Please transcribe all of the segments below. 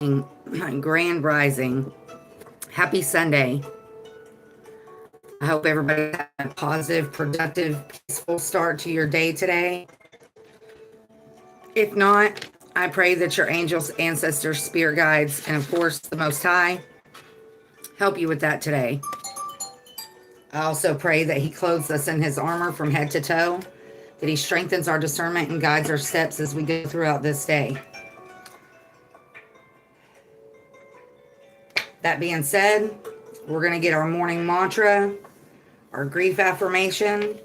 Grand Rising. Happy Sunday. I hope everybody had a positive, productive, peaceful start to your day today. If not, I pray that your angels, ancestors, spirit guides, and of course the Most High help you with that today. I also pray that He clothes us in His armor from head to toe, that He strengthens our discernment and guides our steps as we go throughout this day. That being said, we're going to get our morning mantra, our grief affirmation,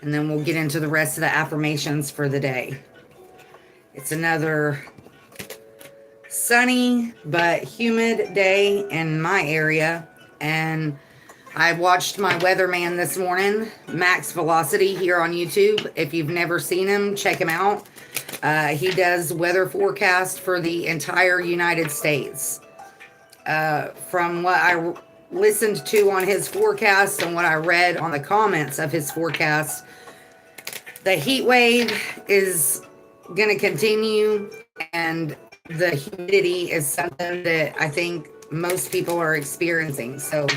and then we'll get into the rest of the affirmations for the day. It's another sunny but humid day in my area, and I watched my weatherman this morning, Max Velocity, here on YouTube. If you've never seen him, check him out. He does weather forecast for the entire United States. From what I listened to on his forecast and what I read on the comments of his forecast, the heat wave is going to continue, and the humidity is something that I think most people are experiencing. So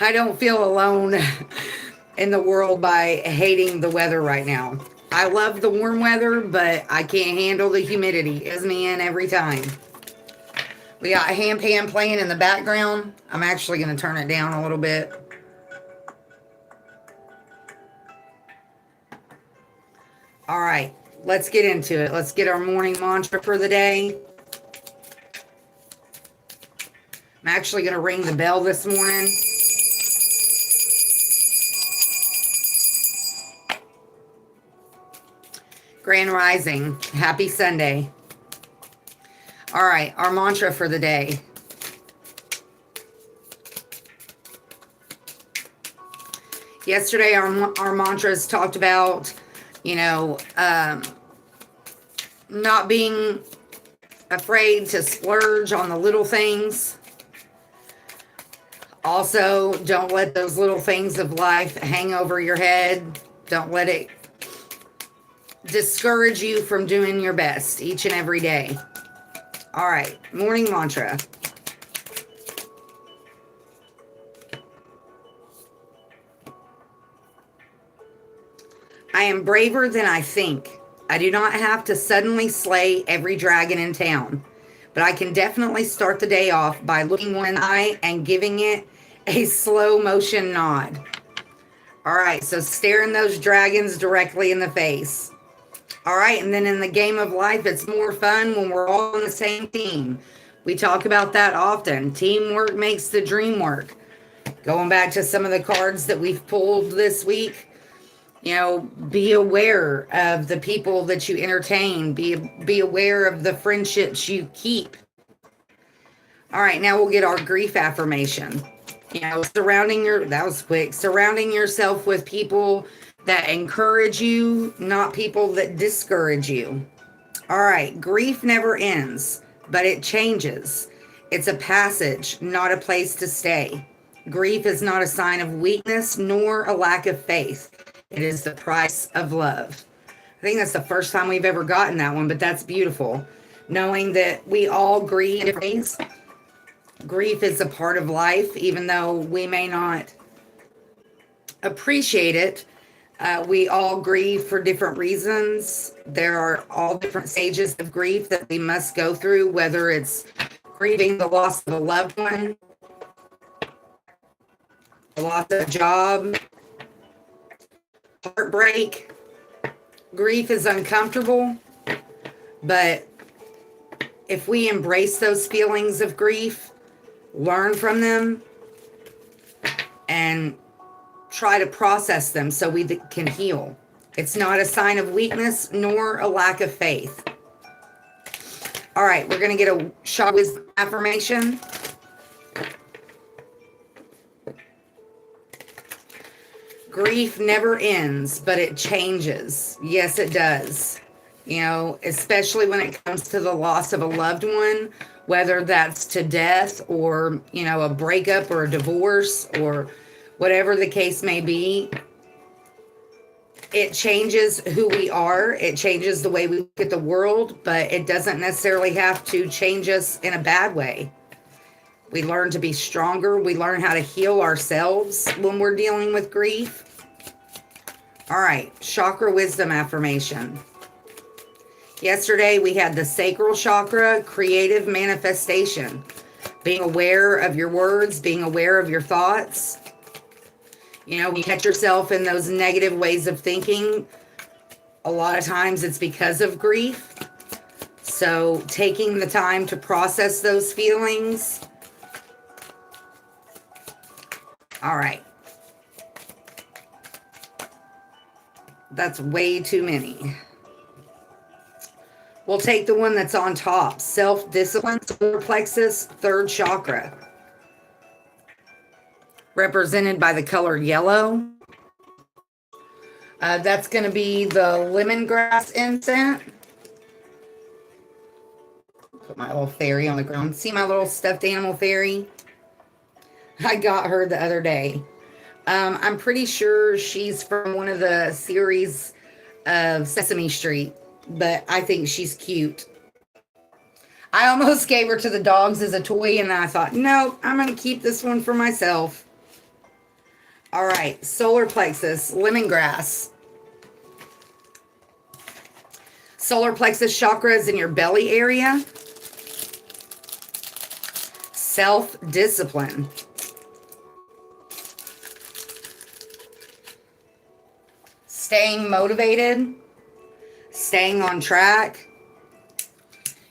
I don't feel alone in the world by hating the weather right now. I love the warm weather, but I can't handle the humidity. It's me in every time. We got Ham Pan playing in the background. I'm actually going to turn it down a little bit. All right, let's get into it. Let's get our morning mantra for the day. I'm actually going to ring the bell this morning. Grand Rising. Happy Sunday. All right, our mantra for the day. Yesterday, our mantras talked about, not being afraid to splurge on the little things. Also, don't let those little things of life hang over your head. Don't let it discourage you from doing your best each and every day. All right, morning mantra. I am braver than I think. I do not have to suddenly slay every dragon in town, but I can definitely start the day off by looking one eye and giving it a slow motion nod. All right, so staring those dragons directly in the face. All right, and then in the game of life, it's more fun when we're all on the same team. We talk about that often. Teamwork makes the dream work. Going back to some of the cards that we've pulled this week, be aware of the people that you entertain. Be aware of the friendships you keep. All right, now we'll get our grief affirmation. That was quick. Surrounding yourself with people that encourage you, not people that discourage you. All right, grief never ends, but it changes. It's a passage, not a place to stay. Grief is not a sign of weakness nor a lack of faith. It is the price of love. I think that's the first time we've ever gotten that one, but that's beautiful. Knowing that we all grieve in different ways. Grief is a part of life, even though we may not appreciate it. We all grieve for different reasons. There are all different stages of grief that we must go through, whether it's grieving the loss of a loved one, the loss of a job, heartbreak. Grief is uncomfortable, but if we embrace those feelings of grief, learn from them, and try to process them so we can heal. It's not a sign of weakness nor a lack of faith. All right, we're going to get a shot with affirmation. Grief never ends, but it changes. Yes, it does. Especially when it comes to the loss of a loved one, whether that's to death or, a breakup or a divorce or whatever the case may be. It changes who we are. It changes the way we look at the world, but it doesn't necessarily have to change us in a bad way. We learn to be stronger. We learn how to heal ourselves when we're dealing with grief. All right, chakra wisdom affirmation. Yesterday, we had the sacral chakra, creative manifestation. Being aware of your words, being aware of your thoughts. You know, when you catch yourself in those negative ways of thinking, a lot of times it's because of grief. So taking the time to process those feelings. All right. That's way too many. We'll take the one that's on top. Self-discipline, solar plexus, third chakra. Represented by the color yellow. That's going to be the lemongrass incense. Put my little fairy on the ground. See my little stuffed animal fairy? I got her the other day. I'm pretty sure she's from one of the series of Sesame Street, but I think she's cute. I almost gave her to the dogs as a toy, and I thought, no, I'm going to keep this one for myself. All right, solar plexus, lemongrass. Solar plexus chakra is in your belly area. Self-discipline. Staying motivated, staying on track.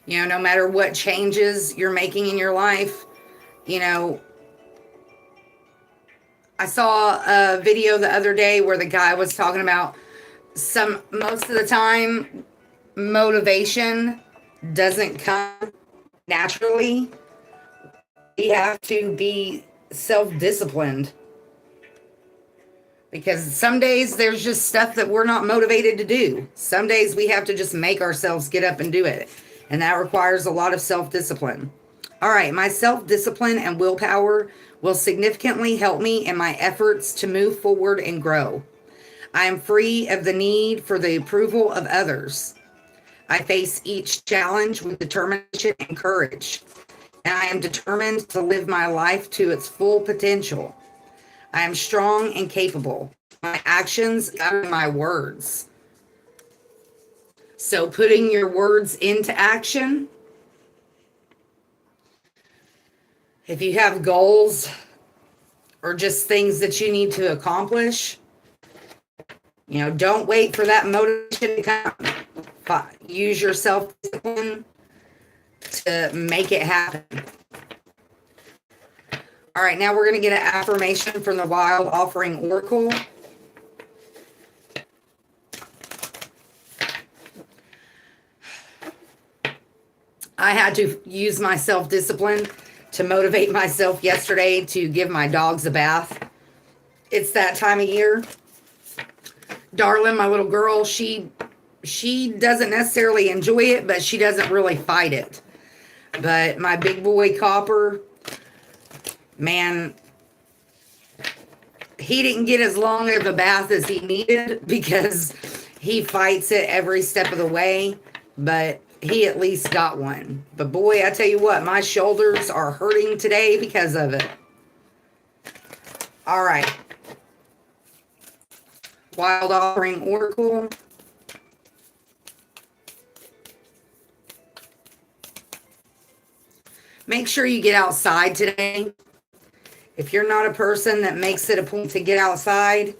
You know, no matter what changes you're making in your life, you know, I saw a video the other day where the guy was talking about most of the time, motivation doesn't come naturally. We have to be self-disciplined. Because some days there's just stuff that we're not motivated to do. Some days we have to just make ourselves get up and do it. And that requires a lot of self-discipline. All right, my self-discipline and willpower will significantly help me in my efforts to move forward and grow. I am free of the need for the approval of others. I face each challenge with determination and courage. And I am determined to live my life to its full potential. I am strong and capable. My actions are my words. So putting your words into action. If you have goals or just things that you need to accomplish, you know, don't wait for that motivation to come. Use your self-discipline to make it happen. All right, now we're going to get an affirmation from the Wild Offering Oracle. I had to use my self-discipline to motivate myself yesterday to give my dogs a bath. It's that time of year. Darlin, my little girl, she doesn't necessarily enjoy it, but she doesn't really fight it. But my big boy Copper, man, he didn't get as long of a bath as he needed because he fights it every step of the way, but he at least got one. But boy, I tell you what, my shoulders are hurting today because of it. All right. Wild Offering Oracle. Make sure you get outside today. If you're not a person that makes it a point to get outside,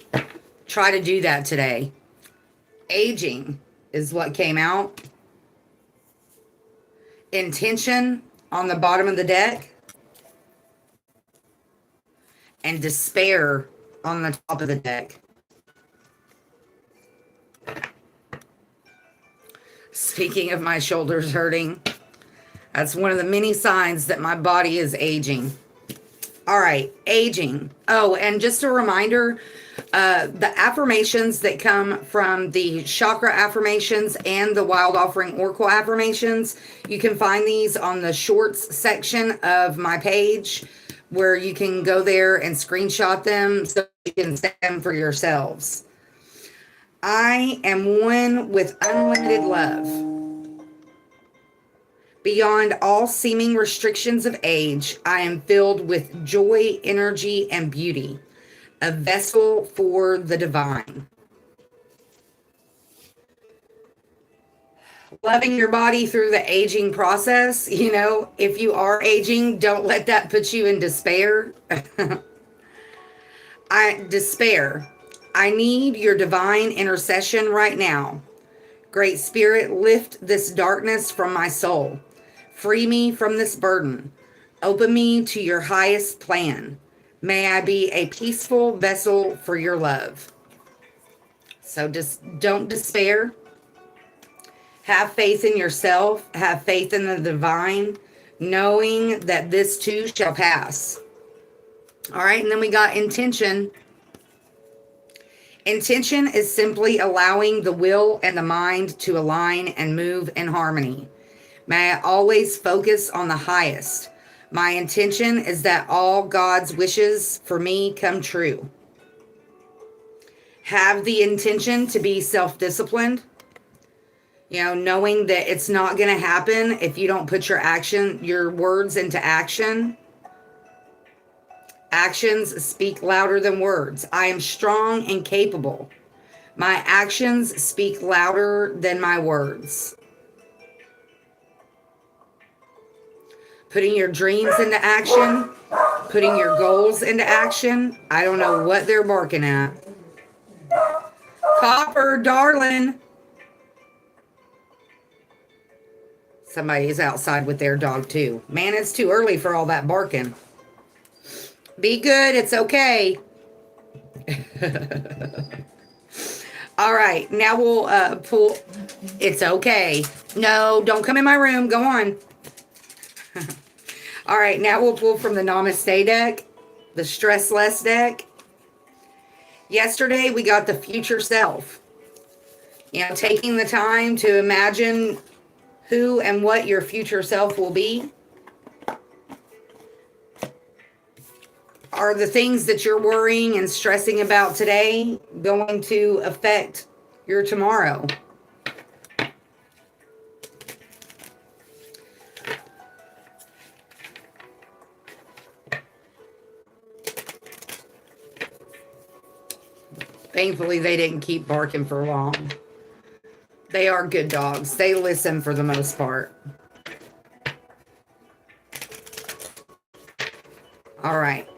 try to do that today. Aging is what came out. Intention on the bottom of the deck. And despair on the top of the deck. Speaking of my shoulders hurting, that's one of the many signs that my body is aging. All right, aging. Oh, and just a reminder, the affirmations that come from the chakra affirmations and the Wild Offering Oracle affirmations, you can find these on the shorts section of my page, where you can go there and screenshot them so you can send them for yourselves. I am one with unlimited love. Beyond all seeming restrictions of age, I am filled with joy, energy, and beauty, a vessel for the divine. Loving your body through the aging process. If you are aging, don't let that put you in despair. Despair. I need your divine intercession right now. Great Spirit, lift this darkness from my soul. Free me from this burden. Open me to your highest plan. May I be a peaceful vessel for your love. So just don't despair. Have faith in yourself. Have faith in the divine, knowing that this too shall pass. All right, and then we got intention. Intention is simply allowing the will and the mind to align and move in harmony. May I always focus on the highest. My intention is that all God's wishes for me come true. Have the intention to be self-disciplined. Knowing that it's not going to happen if you don't put your words into action. Actions speak louder than words. I am strong and capable. My actions speak louder than my words. Putting your dreams into action, putting your goals into action. I don't know what they're barking at. Copper, darling. Somebody's outside with their dog too. Man, it's too early for all that barking. Be good. It's okay. All right. Now we'll pull. It's okay. No, don't come in my room. Go on. All right. Now we'll pull from the Namaste deck, the Stress Less deck. Yesterday, we got the future self. Taking the time to imagine who and what your future self will be. Are the things that you're worrying and stressing about today going to affect your tomorrow? Thankfully, they didn't keep barking for long. They are good dogs. They listen for the most part. All right.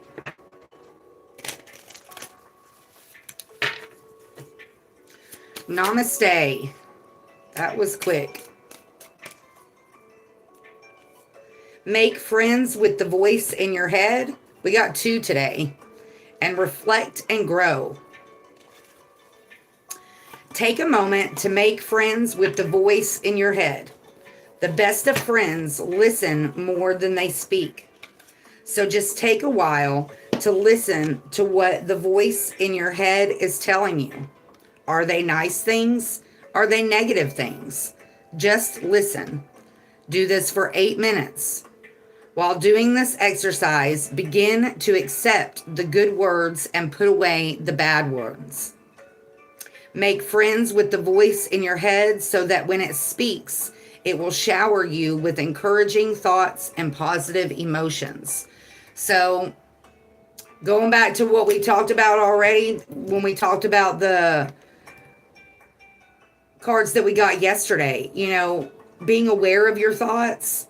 Namaste. That was quick. Make friends with the voice in your head. We got 2 today. And reflect and grow. Take a moment to make friends with the voice in your head. The best of friends listen more than they speak. So just take a while to listen to what the voice in your head is telling you. Are they nice things? Are they negative things? Just listen. Do this for 8 minutes. While doing this exercise, begin to accept the good words and put away the bad words. Make friends with the voice in your head so that when it speaks, it will shower you with encouraging thoughts and positive emotions. So, going back to what we talked about already, when we talked about the cards that we got yesterday, being aware of your thoughts.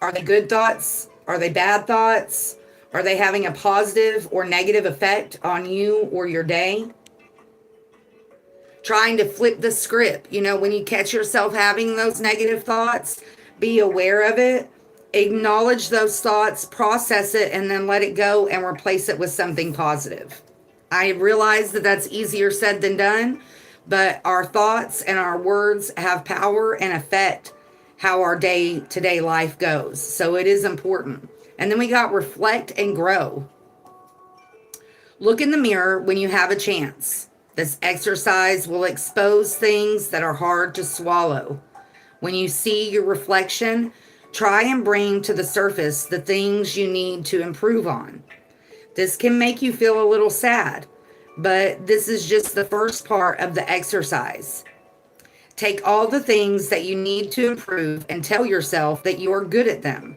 Are they good thoughts? Are they bad thoughts? Are they having a positive or negative effect on you or your day? Trying to flip the script. When you catch yourself having those negative thoughts, be aware of it. Acknowledge those thoughts, process it, and then let it go and replace it with something positive. I realize that that's easier said than done, but our thoughts and our words have power and affect how our day-to-day life goes. So it is important. And then we got reflect and grow. Look in the mirror when you have a chance. This exercise will expose things that are hard to swallow. When you see your reflection, try and bring to the surface the things you need to improve on. This can make you feel a little sad, but this is just the first part of the exercise. Take all the things that you need to improve and tell yourself that you are good at them.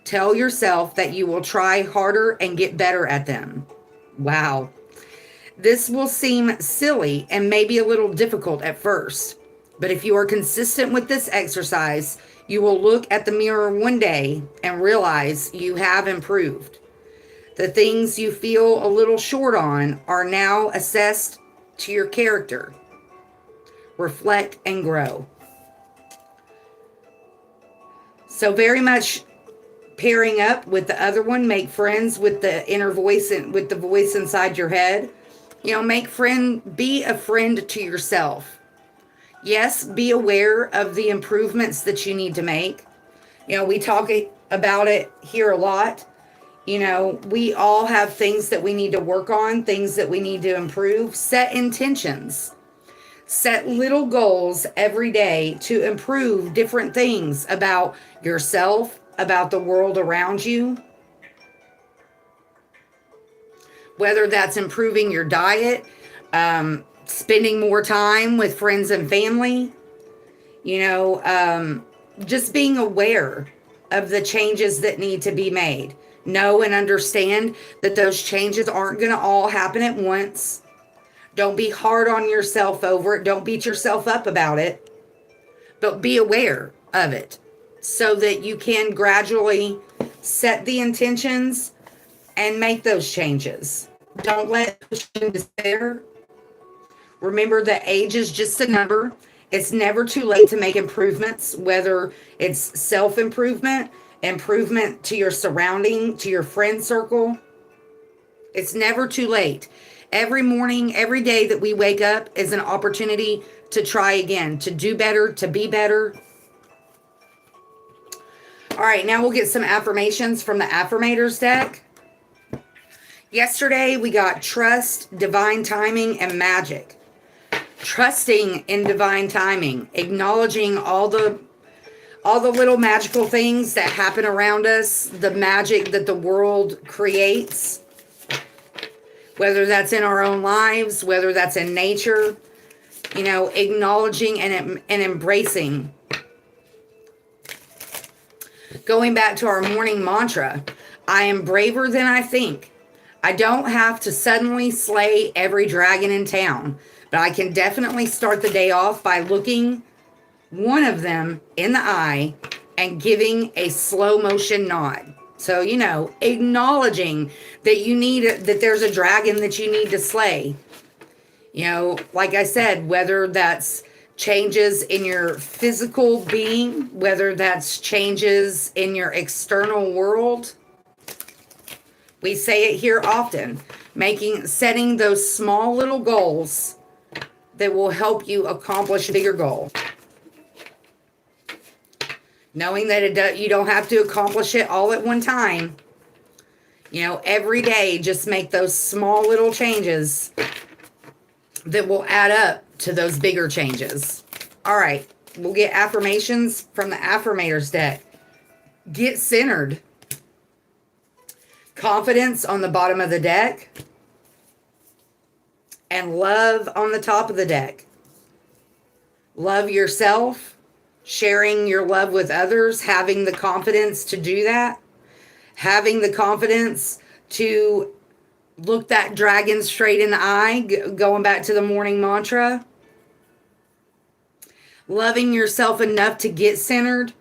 Tell yourself that you will try harder and get better at them. Wow. This will seem silly and maybe a little difficult at first, but if you are consistent with this exercise, you will look at the mirror one day and realize you have improved. The things you feel a little short on are now assessed to your character. Reflect and grow. So very much pairing up with the other one, make friends with the inner voice and with the voice inside your head. Be a friend to yourself. Yes, be aware of the improvements that you need to make. We talk about it here a lot. We all have things that we need to work on, things that we need to improve. Set intentions. Set little goals every day to improve different things about yourself, about the world around you. Whether that's improving your diet, spending more time with friends and family, just being aware of the changes that need to be made. Know and understand that those changes aren't going to all happen at once. Don't be hard on yourself over it. Don't beat yourself up about it, but be aware of it so that you can gradually set the intentions and make those changes. Don't let it push you into despair. Remember that age is just a number. It's never too late to make improvements, whether it's self-improvement, improvement to your surrounding, to your friend circle. It's never too late. Every morning, every day that we wake up is an opportunity to try again, to do better, to be better. All right, now we'll get some affirmations from the Affirmators deck. Yesterday, we got trust, divine timing, and magic. Trusting in divine timing, acknowledging all the little magical things that happen around us, the magic that the world creates, whether that's in our own lives, whether that's in nature, acknowledging and embracing. Going back to our morning mantra, I am braver than I think. I don't have to suddenly slay every dragon in town, but I can definitely start the day off by looking one of them in the eye and giving a slow motion nod. So, acknowledging that there's a dragon that you need to slay. Like I said, whether that's changes in your physical being, whether that's changes in your external world. We say it here often, setting those small little goals that will help you accomplish a bigger goal. Knowing that you don't have to accomplish it all at one time. Every day, just make those small little changes that will add up to those bigger changes. All right, we'll get affirmations from the Affirmators deck. Get centered. Confidence on the bottom of the deck. And love on the top of the deck. Love yourself. Sharing your love with others, having the confidence to do that, having the confidence to look that dragon straight in the eye, going back to the morning mantra, loving yourself enough to get centered,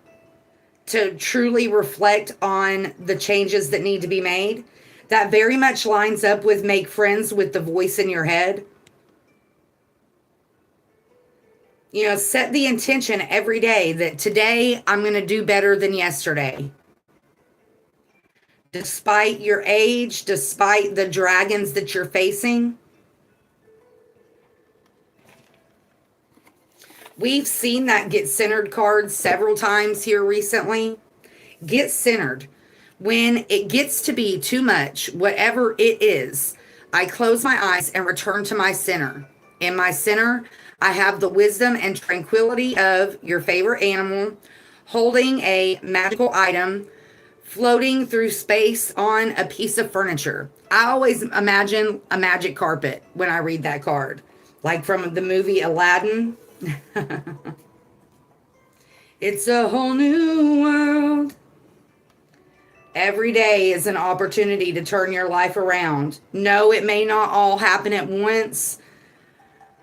to truly reflect on the changes that need to be made. That very much lines up with make friends with the voice in your head. Set the intention every day that today I'm going to do better than yesterday. Despite your age, despite the dragons that you're facing. We've seen that get centered card several times here recently. Get centered. When it gets to be too much, whatever it is, I close my eyes and return to my center. In my center, I have the wisdom and tranquility of your favorite animal, holding a magical item floating through space on a piece of furniture. I always imagine a magic carpet when I read that card, like from the movie Aladdin. It's a whole new world. Every day is an opportunity to turn your life around. No, it may not all happen at once,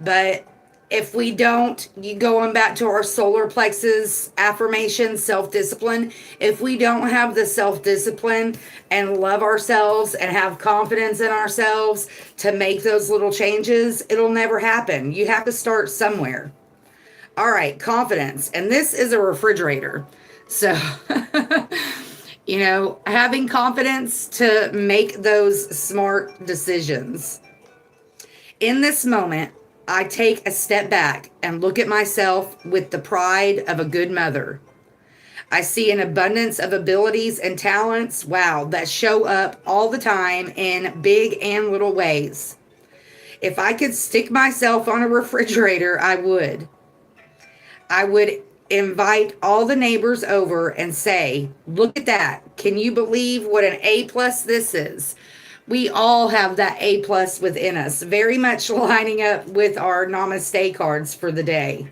but if we don't, you going back to our solar plexus affirmation, self-discipline, if we don't have the self-discipline and love ourselves and have confidence in ourselves to make those little changes, it'll never happen. You have to start somewhere. All right, confidence. And this is a refrigerator. So, having confidence to make those smart decisions. In this moment, I take a step back and look at myself with the pride of a good mother. I see an abundance of abilities and talents, that show up all the time in big and little ways. If I could stick myself on a refrigerator, I would. I would invite all the neighbors over and say, look at that. Can you believe what an A+ this is? We all have that A+ within us, very much lining up with our namaste cards for the day.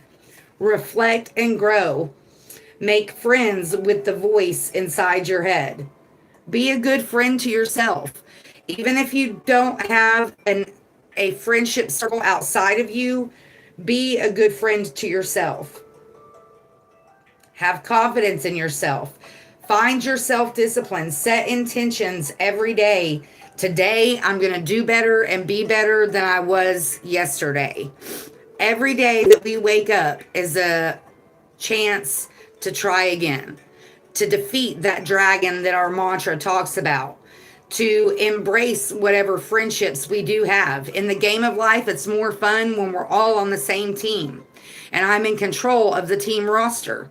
Reflect and grow. Make friends with the voice inside your head. Be a good friend to yourself. Even if you don't have a friendship circle outside of you, be a good friend to yourself. Have confidence in yourself. Find your self-discipline. Set intentions every day. Today, I'm going to do better and be better than I was yesterday. Every day that we wake up is a chance to try again, to defeat that dragon that our mantra talks about, to embrace whatever friendships we do have. In the game of life, it's more fun when we're all on the same team, and I'm in control of the team roster.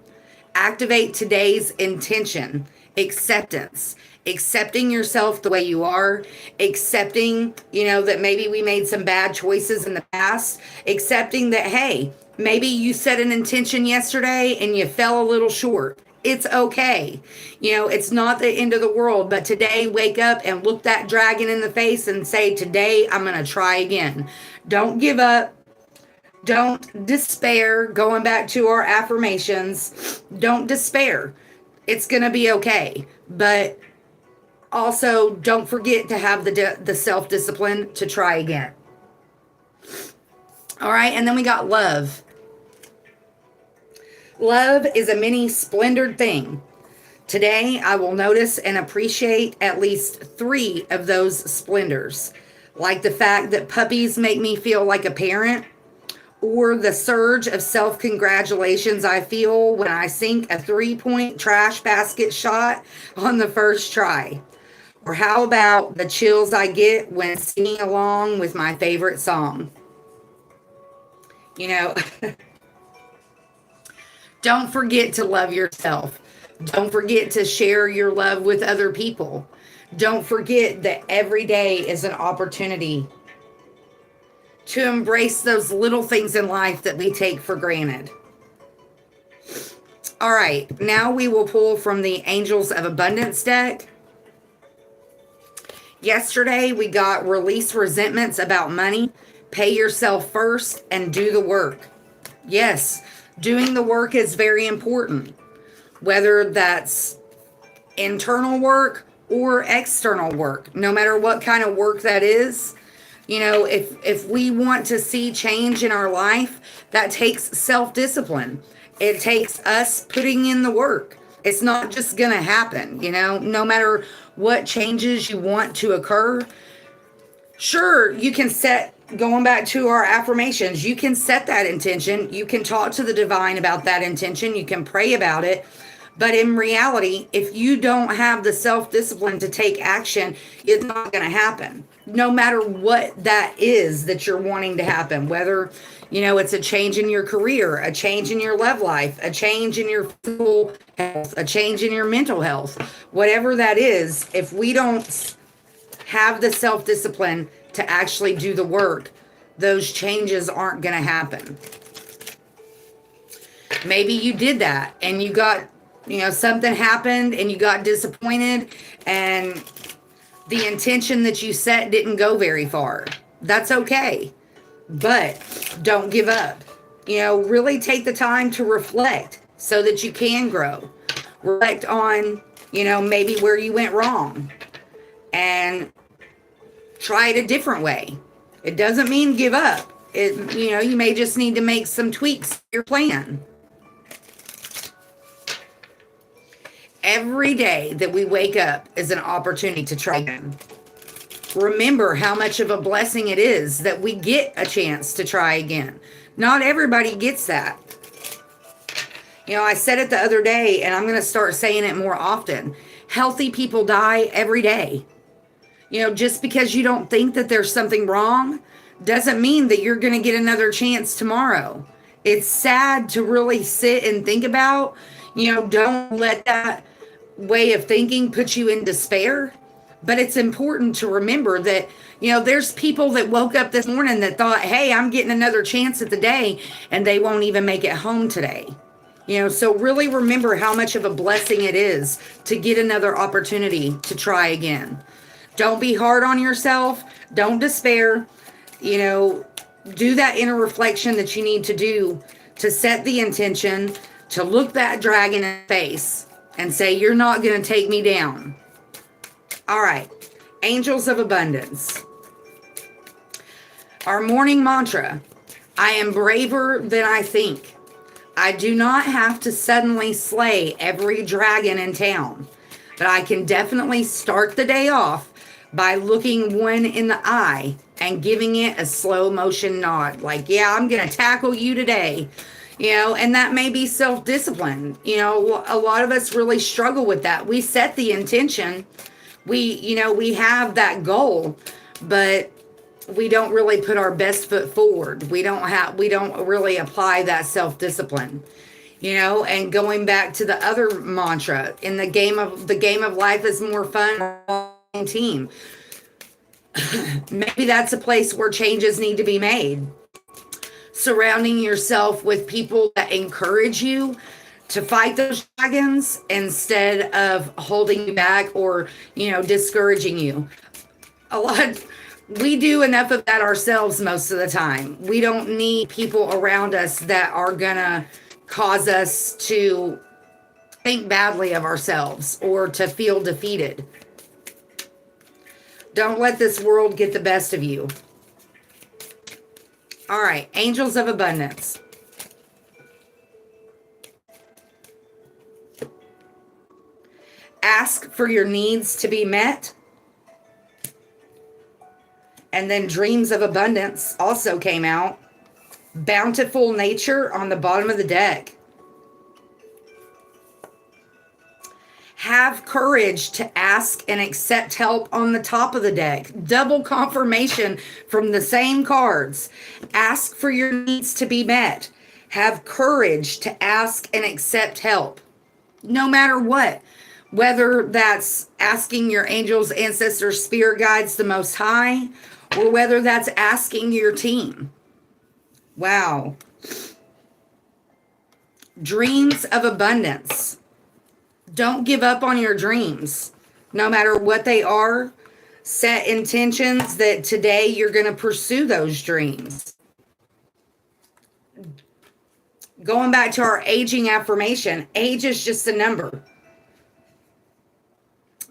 Activate today's intention, acceptance. Accepting yourself the way you are, accepting, that maybe we made some bad choices in the past, accepting that, hey, maybe you set an intention yesterday and you fell a little short. It's okay. It's not the end of the world, but today wake up and look that dragon in the face and say, today I'm going to try again. Don't give up. Don't despair. Going back to our affirmations, don't despair. It's going to be okay. But also, don't forget to have the self-discipline to try again. All right, and then we got love. Love is a mini splendored thing. Today, I will notice and appreciate at least 3 of those splendors, like the fact that puppies make me feel like a parent, or the surge of self-congratulations I feel when I sink a 3-point trash basket shot on the first try. Or how about the chills I get when singing along with my favorite song? Don't forget to love yourself. Don't forget to share your love with other people. Don't forget that every day is an opportunity to embrace those little things in life that we take for granted. All right, now we will pull from the Angels of Abundance deck. Yesterday, we got release resentments about money, pay yourself first, and do the work. Yes, doing the work is very important, whether that's internal work or external work, no matter what kind of work that is. If we want to see change in our life, that takes self-discipline. It takes us putting in the work. It's not just going to happen, no matter what changes you want to occur. Sure, you can going back to our affirmations, you can set that intention. You can talk to the divine about that intention. You can pray about it. But in reality, if you don't have the self-discipline to take action, it's not going to happen. No matter what that is that you're wanting to happen, whether, it's a change in your career, a change in your love life, a change in your physical health, a change in your mental health, whatever that is, if we don't have the self-discipline to actually do the work, those changes aren't going to happen. Maybe you did that and you got Something happened and you got disappointed and the intention that you set didn't go very far. That's okay. But don't give up. Really take the time to reflect so that you can grow. Reflect on, maybe where you went wrong and try it a different way. It doesn't mean give up. You may just need to make some tweaks to your plan. Every day that we wake up is an opportunity to try again. Remember how much of a blessing it is that we get a chance to try again. Not everybody gets that. I said it the other day, and I'm going to start saying it more often. Healthy people die every day. Just because you don't think that there's something wrong doesn't mean that you're going to get another chance tomorrow. It's sad to really sit and think about. Don't let that way of thinking put you in despair. But it's important to remember that, there's people that woke up this morning that thought, hey, I'm getting another chance at the day, and they won't even make it home today. So really remember how much of a blessing it is to get another opportunity to try again. Don't be hard on yourself. Don't despair. Do that inner reflection that you need to do to set the intention to look that dragon in the face and say, you're not going to take me down. All right. Angels of abundance. Our morning mantra, I am braver than I think. I do not have to suddenly slay every dragon in town, but I can definitely start the day off by looking one in the eye and giving it a slow motion nod. Like, yeah, I'm going to tackle you today. And that may be self-discipline. A lot of us really struggle with that. We set the intention. We have that goal, but we don't really put our best foot forward. We don't really apply that self-discipline. And going back to the other mantra, in the game of life is more fun team. Maybe that's a place where changes need to be made. Surrounding yourself with people that encourage you to fight those dragons instead of holding you back or, discouraging you. We do enough of that ourselves most of the time. We don't need people around us that are gonna cause us to think badly of ourselves or to feel defeated. Don't let this world get the best of you. All right, angels of abundance. Ask for your needs to be met. And then dreams of abundance also came out. Bountiful nature on the bottom of the deck. Have courage to ask and accept help on the top of the deck. Double confirmation from the same cards. Ask for your needs to be met. Have courage to ask and accept help. No matter what. Whether that's asking your angels, ancestors, spirit guides, the Most High, or whether that's asking your team. Wow. Dreams of abundance. Don't give up on your dreams. No matter what they are, set intentions that today you're going to pursue those dreams. Going back to our aging affirmation, age is just a number.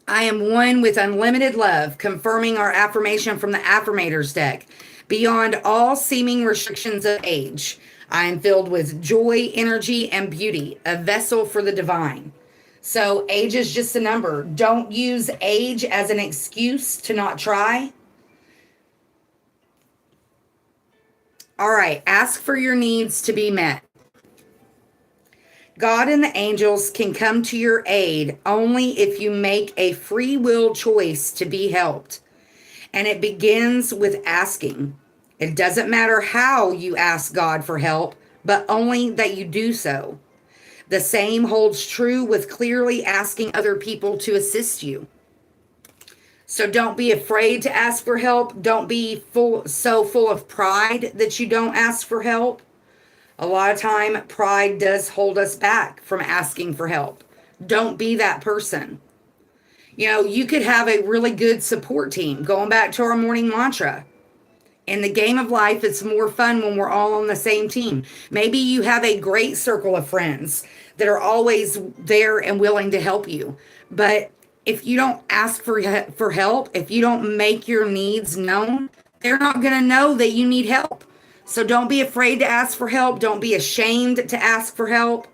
I am one with unlimited love, confirming our affirmation from the Affirmators deck. Beyond all seeming restrictions of age, I am filled with joy, energy, and beauty, a vessel for the divine. So age is just a number. Don't use age as an excuse to not try. All right, ask for your needs to be met. God and the angels can come to your aid only if you make a free will choice to be helped. And it begins with asking. It doesn't matter how you ask God for help, but only that you do so. The same holds true with clearly asking other people to assist you. So don't be afraid to ask for help. Don't be so full of pride that you don't ask for help. A lot of time, pride does hold us back from asking for help. Don't be that person. You know, you could have a really good support team. Going back to our morning mantra. In the game of life, it's more fun when we're all on the same team. Maybe you have a great circle of friends that are always there and willing to help you. But if you don't ask for help, if you don't make your needs known, they're not going to know that you need help. So don't be afraid to ask for help. Don't be ashamed to ask for help.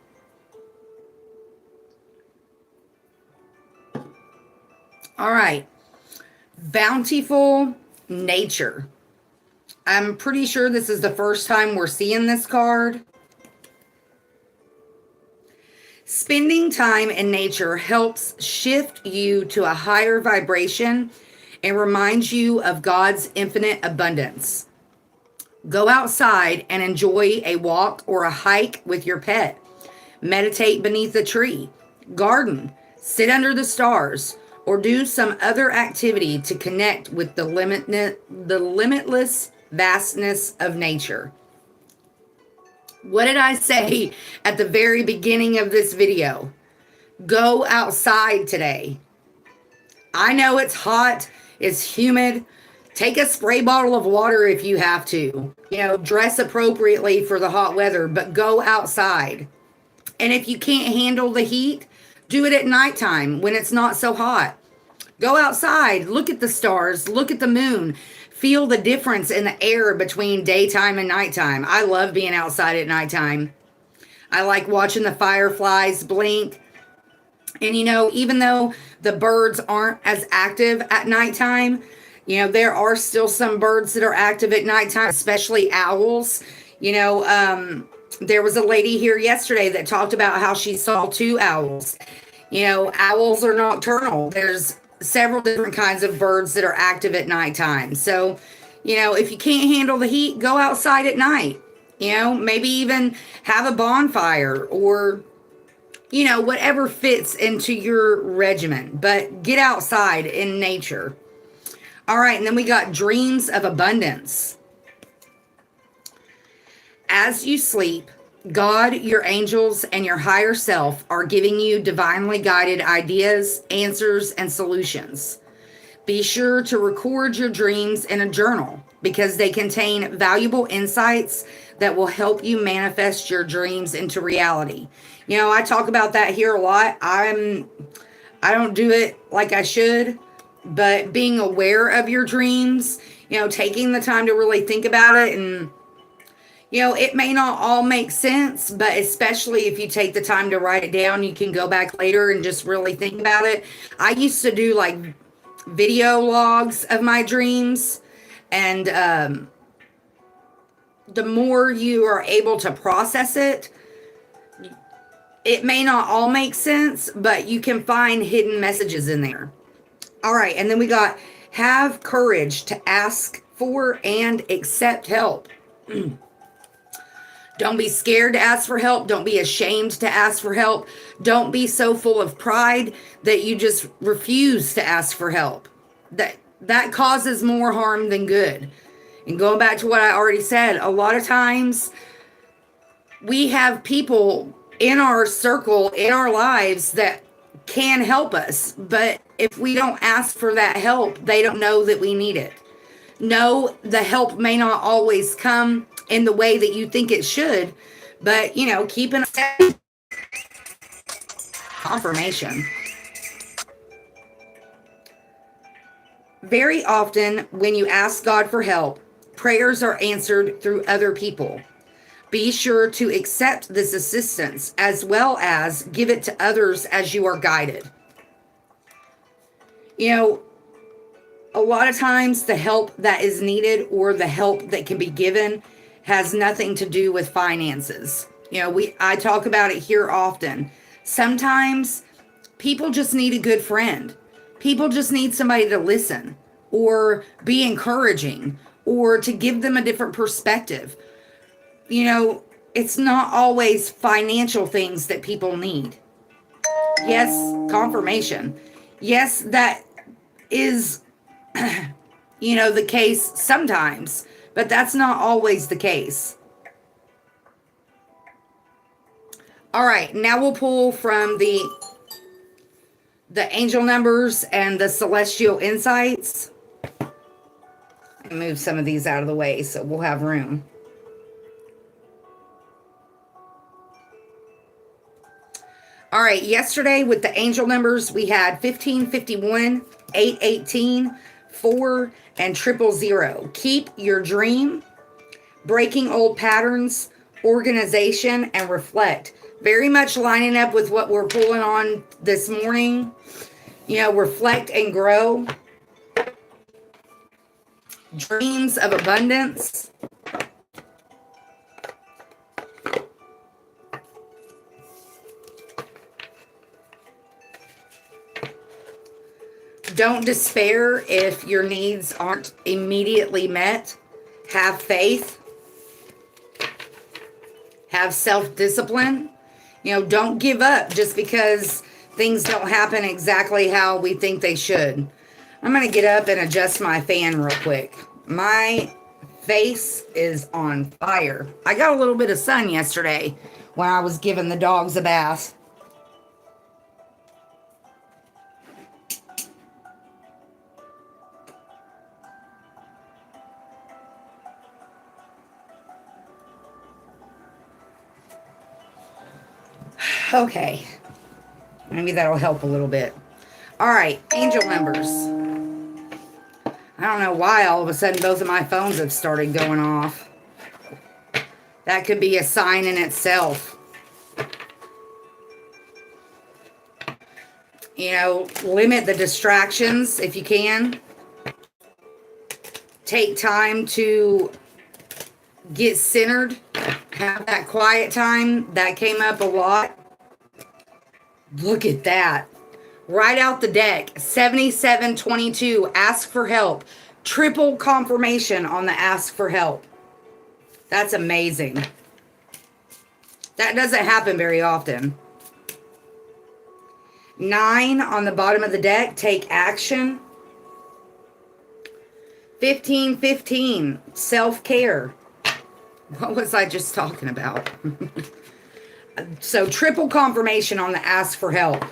All right. Bountiful nature. I'm pretty sure this is the first time we're seeing this card. Spending time in nature helps shift you to a higher vibration and reminds you of God's infinite abundance. Go outside and enjoy a walk or a hike with your pet. Meditate beneath a tree, garden, sit under the stars, or do some other activity to connect with the limitless vastness of nature. What did I say at the very beginning of this video? Go outside today. I know it's hot, it's humid. Take a spray bottle of water if you have to. You know, dress appropriately for the hot weather, but go outside. And if you can't handle the heat, do it at nighttime when it's not so hot. Go outside, look at the stars, look at the moon. Feel the difference in the air between daytime and nighttime. I love being outside at nighttime. I like watching the fireflies blink. And, you know, even though the birds aren't as active at nighttime, you know, there are still some birds that are active at nighttime, especially owls. You know, there was a lady here yesterday that talked about how she saw 2 owls. You know, owls are nocturnal. There's several different kinds of birds that are active at nighttime. So, you know, if you can't handle the heat, go outside at night. You know, maybe even have a bonfire or, you know, whatever fits into your regimen. But get outside in nature. All right, and then we got dreams of abundance. As you sleep, God, your angels, and your higher self are giving you divinely guided ideas, answers, and solutions. Be sure to record your dreams in a journal because they contain valuable insights that will help you manifest your dreams into reality. You know, I talk about that here a lot. I don't do it like I should, but being aware of your dreams, you know, taking the time to really think about it, and you know, it may not all make sense, but especially if you take the time to write it down, you can go back later and just really think about it. I used to do like video logs of my dreams, and the more you are able to process it, it may not all make sense, but you can find hidden messages in there. All right, and then we got have courage to ask for and accept help. Don't be scared to ask for help. Don't be ashamed to ask for help. Don't be so full of pride that you just refuse to ask for help. That causes more harm than good. And going back to what I already said, a lot of times we have people in our circle, in our lives that can help us. But if we don't ask for that help, they don't know that we need it. No, the help may not always come in the way that you think it should, but, you know, keep an confirmation. Very often, when you ask God for help, prayers are answered through other people. Be sure to accept this assistance as well as give it to others as you are guided. You know, a lot of times the help that is needed or the help that can be given has nothing to do with finances. You know, I talk about it here often. Sometimes people just need a good friend. People just need somebody to listen or be encouraging or to give them a different perspective. You know, it's not always financial things that people need. Yes, confirmation. Yes, that is, you know, the case sometimes, but that's not always the case. All right, now we'll pull from the the angel numbers and the celestial insights. Move some of these out of the way so we'll have room. All right, yesterday with the angel numbers, we had 1551, 818, 4, and 000. Keep your dream, breaking old patterns, organization, and reflect. Very much lining up with what we're pulling on this morning. You know, reflect and grow. Dreams of abundance. Don't despair if your needs aren't immediately met. Have faith. Have self-discipline. You know, don't give up just because things don't happen exactly how we think they should. I'm going to get up and adjust my fan real quick. My face is on fire. I got a little bit of sun yesterday when I was giving the dogs a bath. Okay. Maybe that'll help a little bit. All right, angel numbers. I don't know why all of a sudden both of my phones have started going off. That could be a sign in itself. You know, limit the distractions if you can. Take time to get centered. Have that quiet time. That came up a lot. Look at that. Write out the deck. 7722. Ask for help. Triple confirmation on the ask for help. That's amazing. That doesn't happen very often. 9 on the bottom of the deck. Take action. 1515. Self-care. What was I just talking about? So triple confirmation on the ask for help.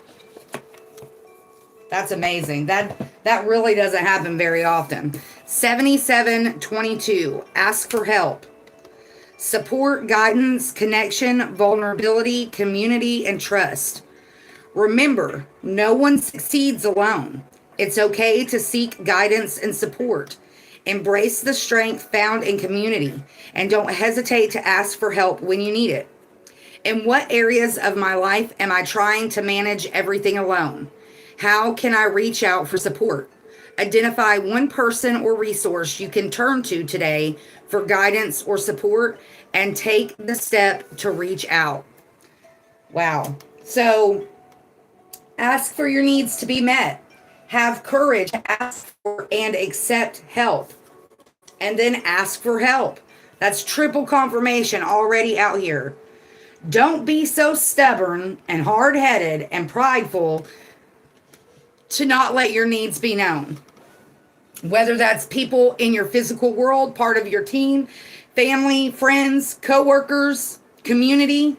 That's amazing. That really doesn't happen very often. 7722. Ask for help. Support, guidance, connection, vulnerability, community, and trust. Remember, no one succeeds alone. It's okay to seek guidance and support. Embrace the strength found in community, and don't hesitate to ask for help when you need it. In what areas of my life am I trying to manage everything alone? How can I reach out for support? Identify one person or resource you can turn to today for guidance or support, and take the step to reach out. Wow. So ask for your needs to be met. Have courage to ask for and accept help. And then ask for help. That's triple confirmation already out here. Don't be so stubborn and hard-headed and prideful to not let your needs be known. Whether that's people in your physical world, part of your team, family, friends, coworkers, community,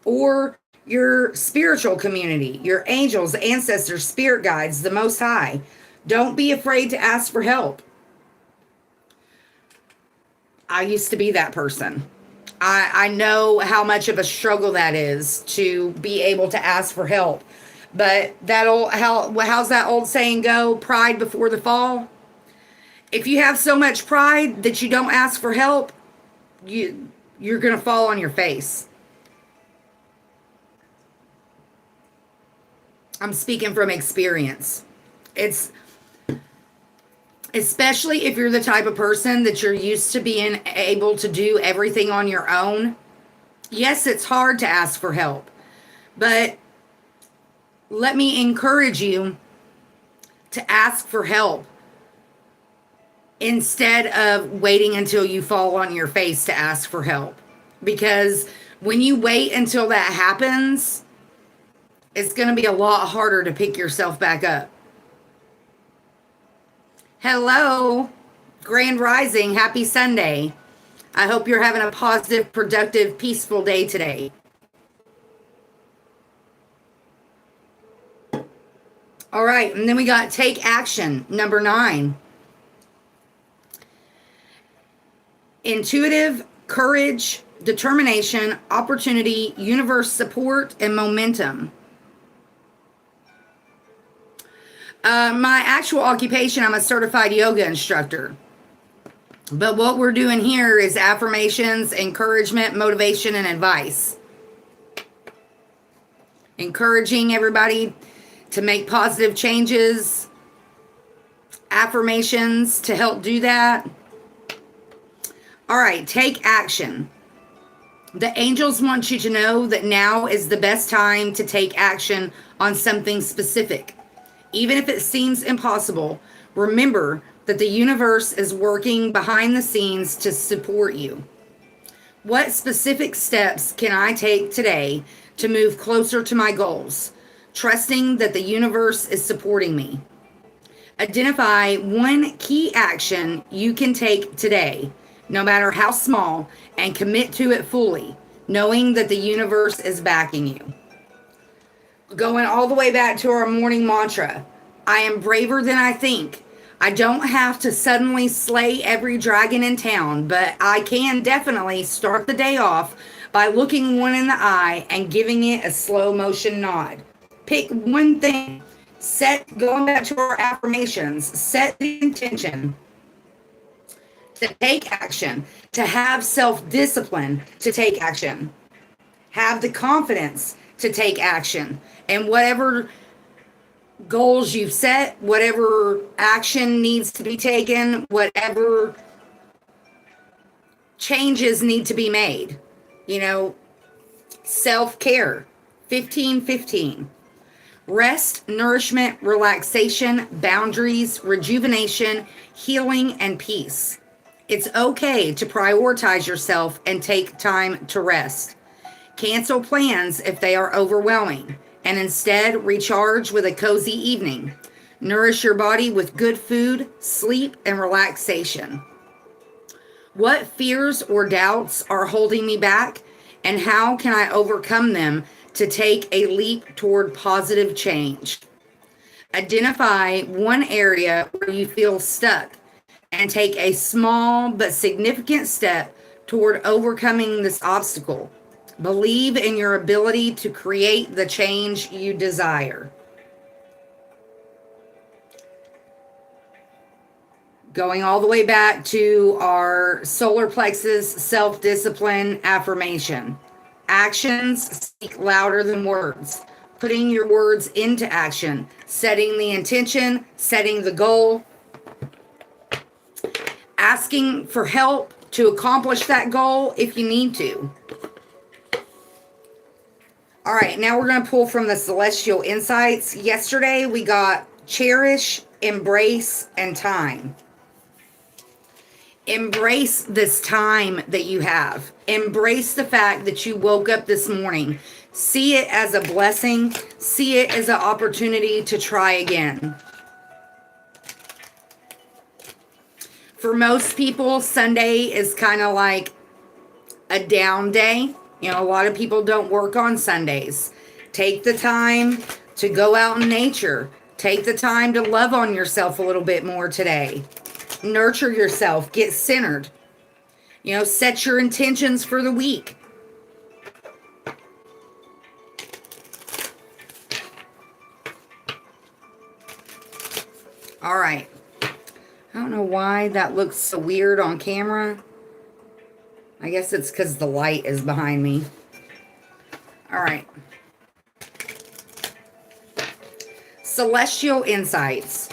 or your spiritual community, your angels, ancestors, spirit guides, the Most High. Don't be afraid to ask for help. I used to be that person. I know how much of a struggle that is to be able to ask for help. But how's that old saying go? Pride before the fall. If you have so much pride that you don't ask for help, you're going to fall on your face. I'm speaking from experience. It's especially if you're the type of person that you're used to being able to do everything on your own. Yes, it's hard to ask for help, but let me encourage you to ask for help instead of waiting until you fall on your face to ask for help. Because when you wait until that happens, it's going to be a lot harder to pick yourself back up. Hello, Grand Rising. Happy Sunday. I hope you're having a positive, productive, peaceful day today. All right, and then we got take action, number 9. Intuitive, courage, determination, opportunity, universe support, and momentum. My actual occupation, I'm a certified yoga instructor. But what we're doing here is affirmations, encouragement, motivation, and advice. Encouraging everybody to make positive changes, affirmations to help do that. All right, take action. The angels want you to know that now is the best time to take action on something specific. Even if it seems impossible, remember that the universe is working behind the scenes to support you. What specific steps can I take today to move closer to my goals, trusting that the universe is supporting me? Identify one key action you can take today, no matter how small, and commit to it fully, knowing that the universe is backing you. Going all the way back to our morning mantra, I am braver than I think. I don't have to suddenly slay every dragon in town, but I can definitely start the day off by looking one in the eye and giving it a slow motion nod. Pick one thing. Going back to our affirmations, set the intention to take action, to have self-discipline to take action, have the confidence to take action, and whatever goals you've set, whatever action needs to be taken, whatever changes need to be made. Self-care, 15-15. Rest, nourishment, relaxation, boundaries, rejuvenation, healing, and peace. It's okay to prioritize yourself and take time to rest. Cancel plans if they are overwhelming, and instead recharge with a cozy evening. Nourish your body with good food, sleep, and relaxation. What fears or doubts are holding me back, and how can I overcome them to take a leap toward positive change? Identify one area where you feel stuck and take a small but significant step toward overcoming this obstacle. Believe in your ability to create the change you desire. Going all the way back to our solar plexus self-discipline affirmation. Actions speak louder than words. Putting your words into action, setting the intention, setting the goal, asking for help to accomplish that goal if you need to. All right, now we're going to pull from the Celestial Insights. Yesterday we got cherish, embrace, and time. Embrace this time that you have. Embrace the fact that you woke up this morning. See it as a blessing. See it as an opportunity to try again. For most people, Sunday is kind of like a down day. A lot of people don't work on Sundays. Take the time to go out in nature. Take the time to love on yourself a little bit more today. Nurture yourself. Get centered. Set your intentions for the week. All right. I don't know why that looks so weird on camera. I guess it's because the light is behind me. All right. Celestial Insights.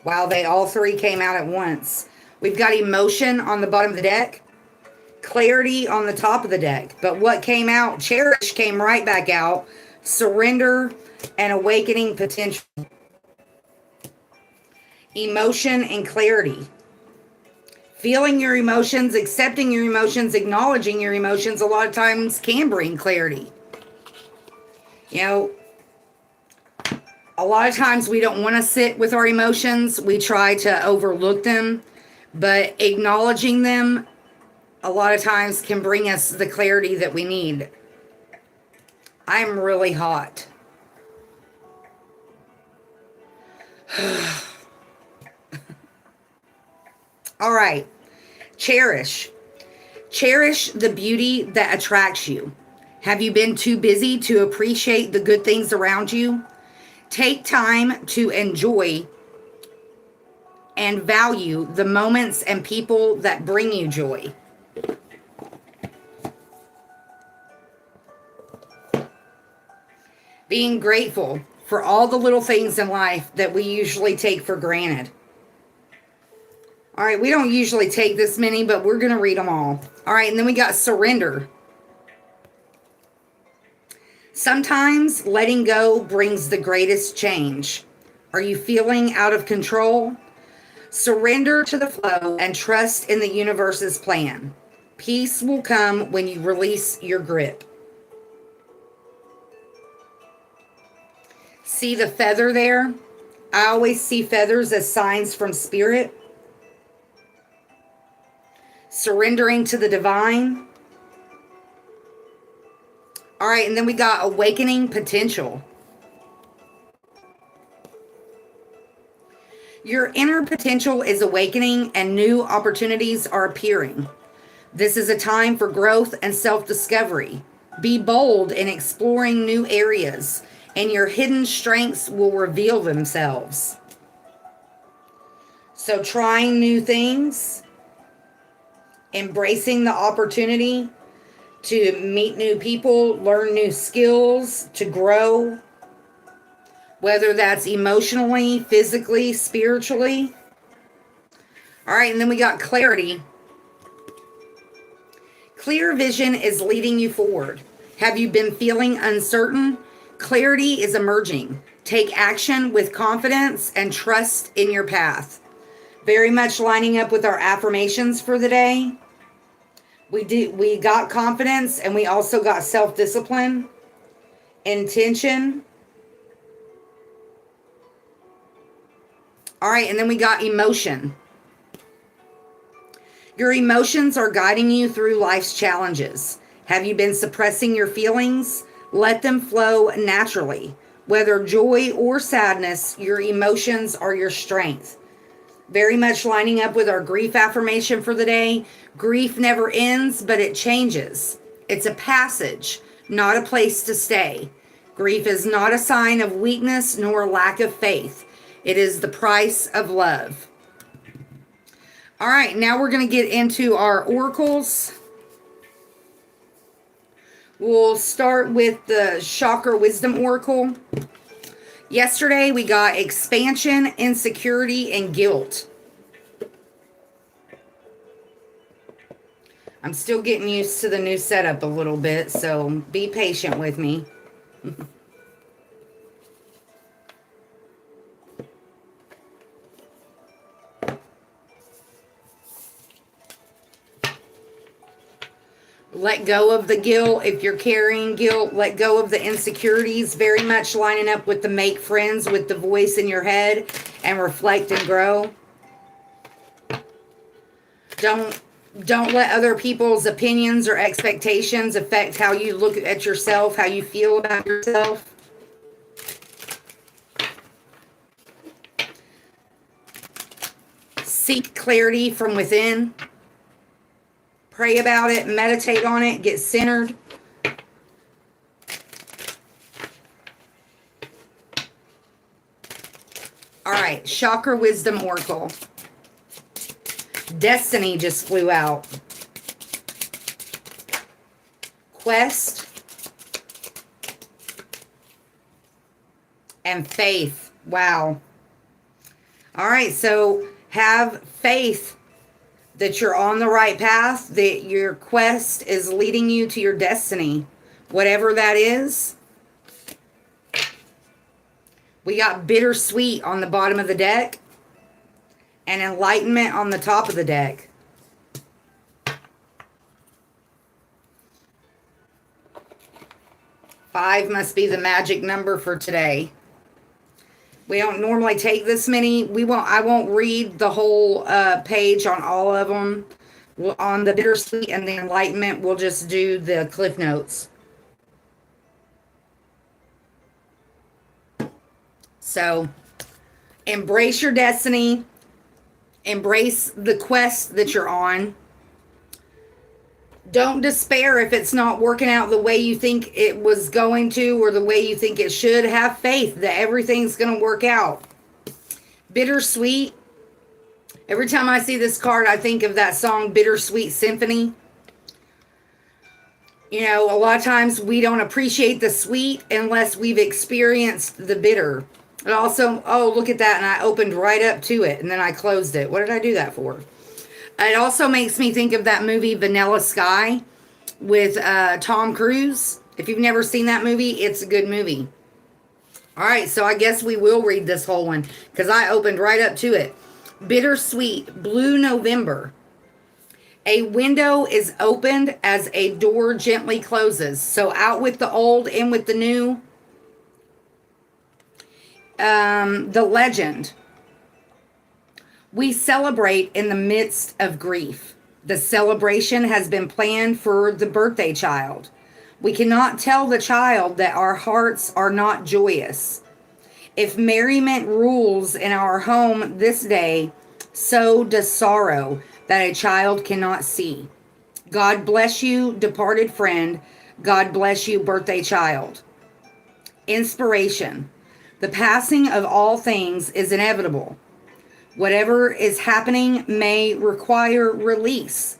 Wow, they all three came out at once. We've got emotion on the bottom of the deck. Clarity on the top of the deck. But what came out? Cherish came right back out. Surrender and awakening potential. Emotion and clarity. Feeling your emotions, accepting your emotions, acknowledging your emotions a lot of times can bring clarity. A lot of times we don't want to sit with our emotions. We try to overlook them, but acknowledging them a lot of times can bring us the clarity that we need. I'm really hot. All right. Cherish. Cherish the beauty that attracts you. Have you been too busy to appreciate the good things around you? Take time to enjoy and value the moments and people that bring you joy. Being grateful for all the little things in life that we usually take for granted. All right, we don't usually take this many, but we're going to read them all. All right, and then we got surrender. Sometimes letting go brings the greatest change. Are you feeling out of control? Surrender to the flow and trust in the universe's plan. Peace will come when you release your grip. See the feather there? I always see feathers as signs from spirit. Surrendering to the divine. All right, and then we got awakening potential. Your inner potential is awakening and new opportunities are appearing. This is a time for growth and self-discovery. Be bold in exploring new areas, and your hidden strengths will reveal themselves. So trying new things, embracing the opportunity to meet new people, learn new skills, to grow, whether that's emotionally, physically, spiritually. All right, and then we got clarity. Clear vision is leading you forward. Have you been feeling uncertain? Clarity is emerging. Take action with confidence and trust in your path. Very much lining up with our affirmations for the day. We got confidence, and we also got self-discipline, intention. All right, and then we got emotion. Your emotions are guiding you through life's challenges. Have you been suppressing your feelings? Let them flow naturally. Whether joy or sadness, your emotions are your strength. Very much lining up with our grief affirmation for the day. Grief never ends, but it changes. It's a passage, not a place to stay. Grief is not a sign of weakness nor lack of faith. It is the price of love. All right, now we're going to get into our oracles. We'll start with the Chakra Wisdom Oracle. Yesterday, we got expansion, insecurity, and guilt. I'm still getting used to the new setup a little bit, so be patient with me. Let go of the guilt. If you're carrying guilt, let go of the insecurities. Very much lining up with the make friends with the voice in your head and reflect and grow. Don't let other people's opinions or expectations affect how you look at yourself, how you feel about yourself. Seek clarity from within. Pray about it, meditate on it, get centered. All right, Chakra Wisdom Oracle. Destiny just flew out. Quest and faith. Wow. All right, so have faith that you're on the right path, that your quest is leading you to your destiny, whatever that is. We got bittersweet on the bottom of the deck and enlightenment on the top of the deck. Five must be the magic number for today. We don't normally take this many. I won't read the whole page on all of them. On the bittersweet and the enlightenment, we'll just do the cliff notes. So embrace your destiny, embrace the quest that you're on. Don't despair if it's not working out the way you think it was going to or the way you think it should. Have faith that everything's going to work out. Bittersweet. Every time I see this card, I think of that song, Bittersweet Symphony. You know, a lot of times we don't appreciate the sweet unless we've experienced the bitter. And also, oh, look at that. And I opened right up to it and then I closed it. What did I do that for? It also makes me think of that movie Vanilla Sky with Tom Cruise. If you've never seen that movie, it's a good movie. All right, so I guess we will read this whole one because I opened right up to it. Bittersweet, Blue November. A window is opened as a door gently closes. So out with the old, in with the new. The legend. We celebrate in the midst of grief. The celebration has been planned for the birthday child. We cannot tell the child that our hearts are not joyous. If merriment rules in our home this day, so does sorrow that a child cannot see. God bless you, departed friend. God bless you, birthday child. Inspiration. The passing of all things is inevitable. Whatever is happening may require release.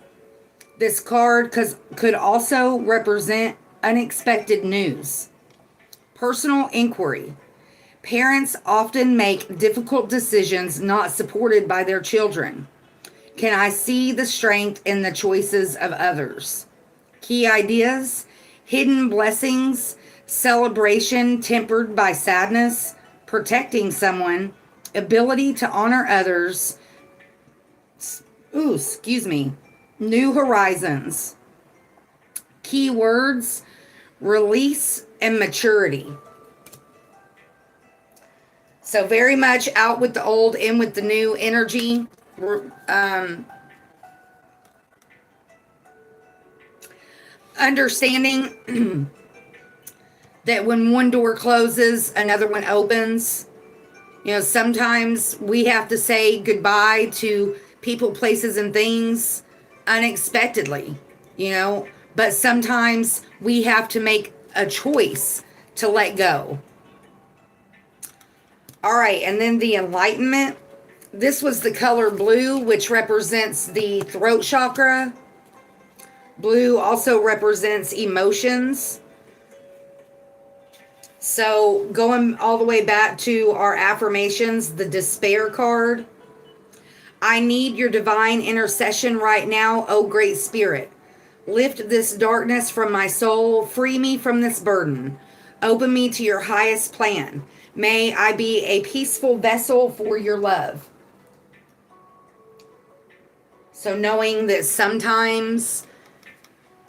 This card could also represent unexpected news. Personal inquiry. Parents often make difficult decisions not supported by their children. Can I see the strength in the choices of others? Key ideas, hidden blessings, celebration tempered by sadness, protecting someone, ability to honor others, new horizons. Key words, release and maturity. So very much out with the old, in with the new energy. Understanding that when one door closes, another one opens. You know, sometimes we have to say goodbye to people, places, and things unexpectedly, you know, but sometimes we have to make a choice to let go. All right, and then the enlightenment. This was the color blue, which represents the throat chakra. Blue also represents emotions. So going all the way back to our affirmations, the despair card. I need your divine intercession right now, O Great Spirit. Lift this darkness from my soul. Free me from this burden. Open me to your highest plan. May I be a peaceful vessel for your love. So knowing that sometimes,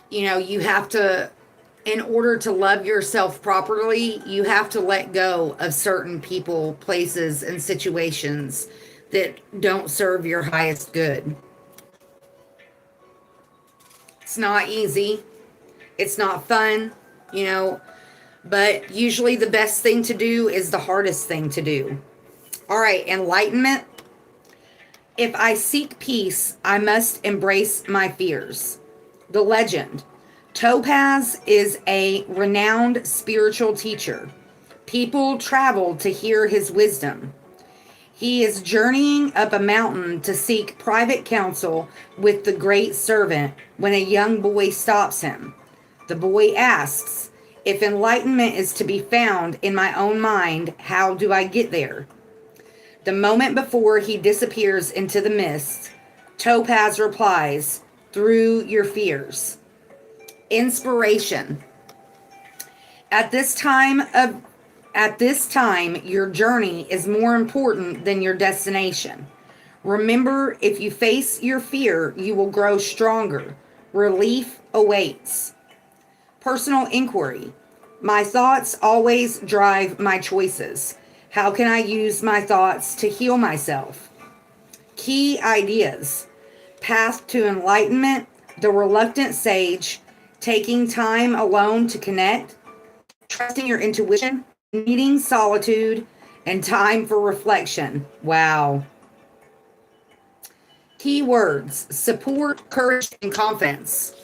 you know, you have to, in order to love yourself properly, you have to let go of certain people, places, and situations that don't serve your highest good. It's not easy. It's not fun, you know, but usually the best thing to do is the hardest thing to do. All right, enlightenment. If I seek peace, I must embrace my fears. The legend. Topaz is a renowned spiritual teacher. People travel to hear his wisdom. He is journeying up a mountain to seek private counsel with the great servant when a young boy stops him. The boy asks, if enlightenment is to be found in my own mind, how do I get there? The moment before he disappears into the mist, Topaz replies, through your fears. Inspiration. At this time, your journey is more important than your destination. Remember, if you face your fear, you will grow stronger. Relief awaits. Personal inquiry. My thoughts always drive my choices. How can I use my thoughts to heal myself? Key ideas. Path to enlightenment, the reluctant sage, taking time alone to connect, trusting your intuition, needing solitude, and time for reflection. Wow. Keywords: support, courage, and confidence.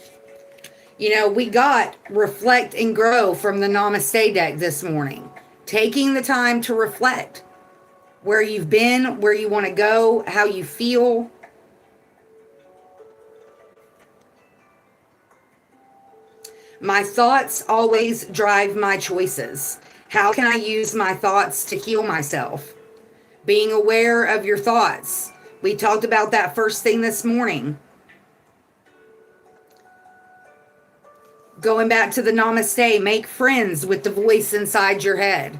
You know, we got reflect and grow from the Namaste deck this morning. Taking the time to reflect where you've been, where you want to go, how you feel. My thoughts always drive my choices. How can I use my thoughts to heal myself? Being aware of your thoughts. We talked about that first thing this morning. Going back to the Namaste, make friends with the voice inside your head.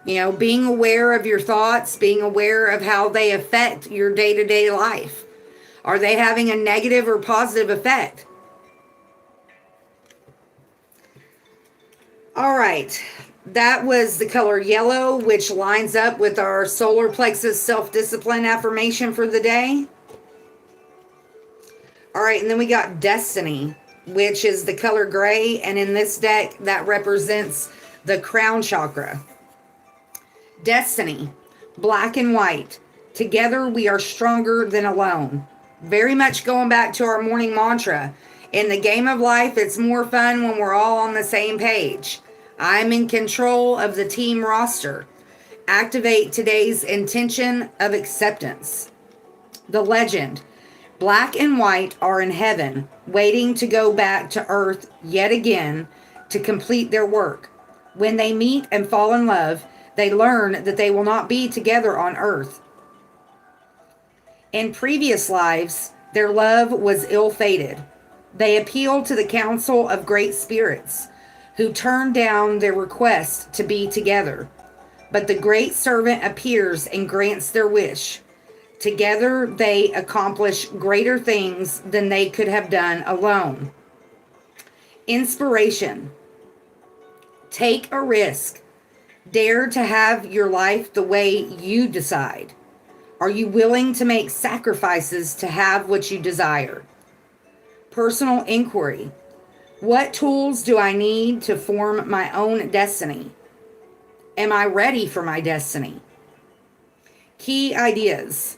You know, being aware of your thoughts, being aware of how they affect your day-to-day life. Are they having a negative or positive effect? All right, that was the color yellow, which lines up with our solar plexus self-discipline affirmation for the day. All right, and then we got destiny, which is the color gray, and in this deck, that represents the crown chakra. Destiny, black and white. Together, we are stronger than alone. Very much going back to our morning mantra. In the game of life, it's more fun when we're all on the same page. I'm in control of the team roster. Activate today's intention of acceptance. The legend. Black and white are in heaven, waiting to go back to earth yet again to complete their work. When they meet and fall in love, they learn that they will not be together on earth. In previous lives, their love was ill-fated. They appealed to the council of great spirits, who turned down their request to be together. But the great servant appears and grants their wish. Together, they accomplish greater things than they could have done alone. Inspiration. Take a risk. Dare to have your life the way you decide. Are you willing to make sacrifices to have what you desire? Personal inquiry. What tools do I need to form my own destiny? Am I ready for my destiny? Key ideas.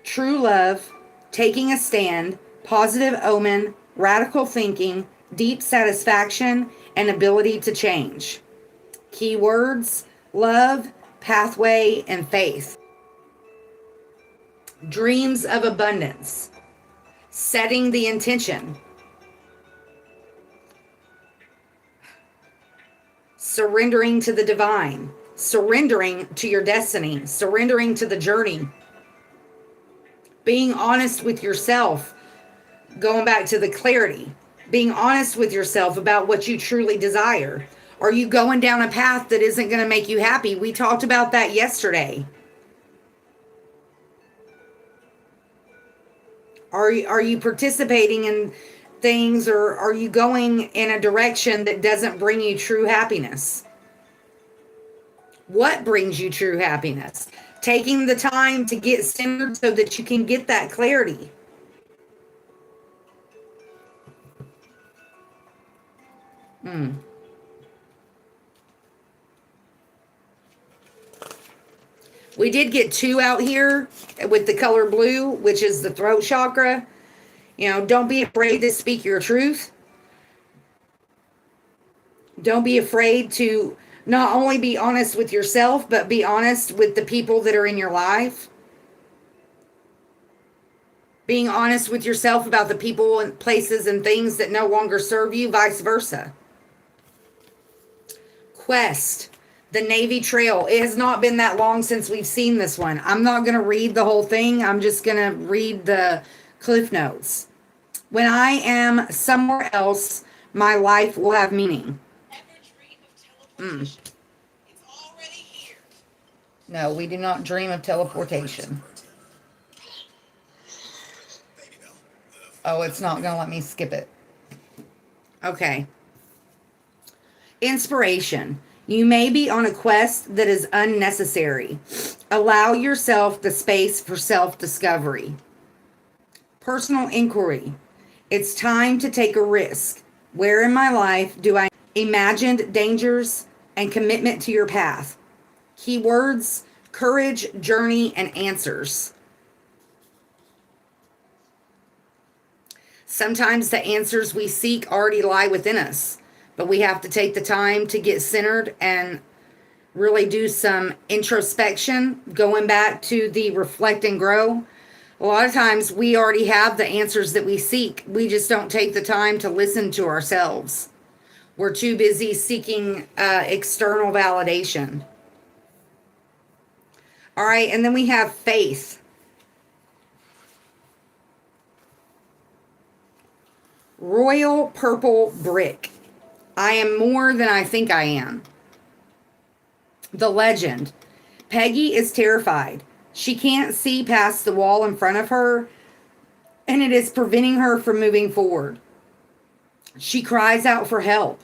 True love, taking a stand, positive omen, radical thinking, deep satisfaction, and ability to change. Keywords: love, pathway, and faith. Dreams of abundance. Setting the intention. Surrendering to the divine. Surrendering to your destiny. Surrendering to the journey. Being honest with yourself. Going back to the clarity. Being honest with yourself about what you truly desire. Are you going down a path that isn't going to make you happy? We talked about that yesterday. Are you participating in things, or are you going in a direction that doesn't bring you true happiness? What brings you true happiness? Taking the time to get centered so that you can get that clarity. We did get 2 out here with the color blue, which is the throat chakra. You know, don't be afraid to speak your truth. Don't be afraid to not only be honest with yourself, but be honest with the people that are in your life. Being honest with yourself about the people and places and things that no longer serve you, vice versa. Quest. The Navy Trail. It has not been that long since we've seen this one. I'm not going to read the whole thing. I'm just going to read the cliff notes. When I am somewhere else, my life will have meaning. It's already here. No, we do not dream of teleportation. Oh, it's not going to let me skip it. Okay. Inspiration. You may be on a quest that is unnecessary. Allow yourself the space for self-discovery. Personal inquiry. It's time to take a risk. Where in my life do I imagined dangers and commitment to your path? Keywords: courage, journey, and answers. Sometimes the answers we seek already lie within us, but we have to take the time to get centered and really do some introspection, going back to the reflect and grow. A lot of times we already have the answers that we seek. We just don't take the time to listen to ourselves. We're too busy seeking external validation. All right, and then we have faith. Royal purple brick. I am more than I think I am. The legend. Peggy is terrified. She can't see past the wall in front of her, and it is preventing her from moving forward. She cries out for help.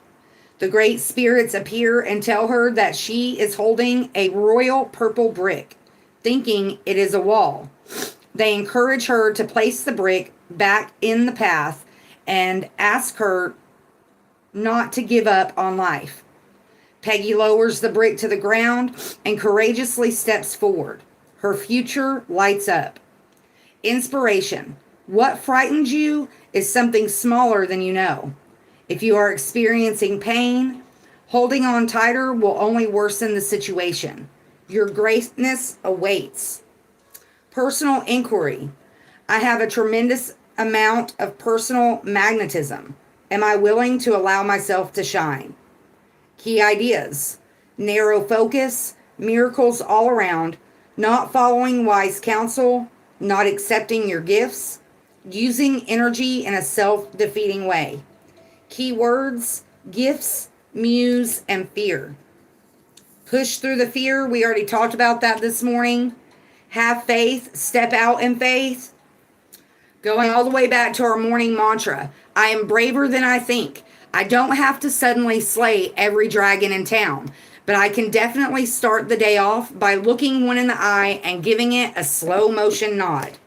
The great spirits appear and tell her that she is holding a royal purple brick, thinking it is a wall. They encourage her to place the brick back in the path and ask her not to give up on life. Peggy lowers the brick to the ground and courageously steps forward. Her future lights up. Inspiration. What frightens you is something smaller than you know. If you are experiencing pain, holding on tighter will only worsen the situation. Your greatness awaits. Personal inquiry. I have a tremendous amount of personal magnetism. Am I willing to allow myself to shine? Key ideas. Narrow focus, miracles all around, not following wise counsel, not accepting your gifts, using energy in a self-defeating way. Keywords, gifts, muse, and fear. Push through the fear. We already talked about that this morning. Have faith, step out in faith. Going all the way back to our morning mantra. I am braver than I think. I don't have to suddenly slay every dragon in town, but I can definitely start the day off by looking one in the eye and giving it a slow motion nod.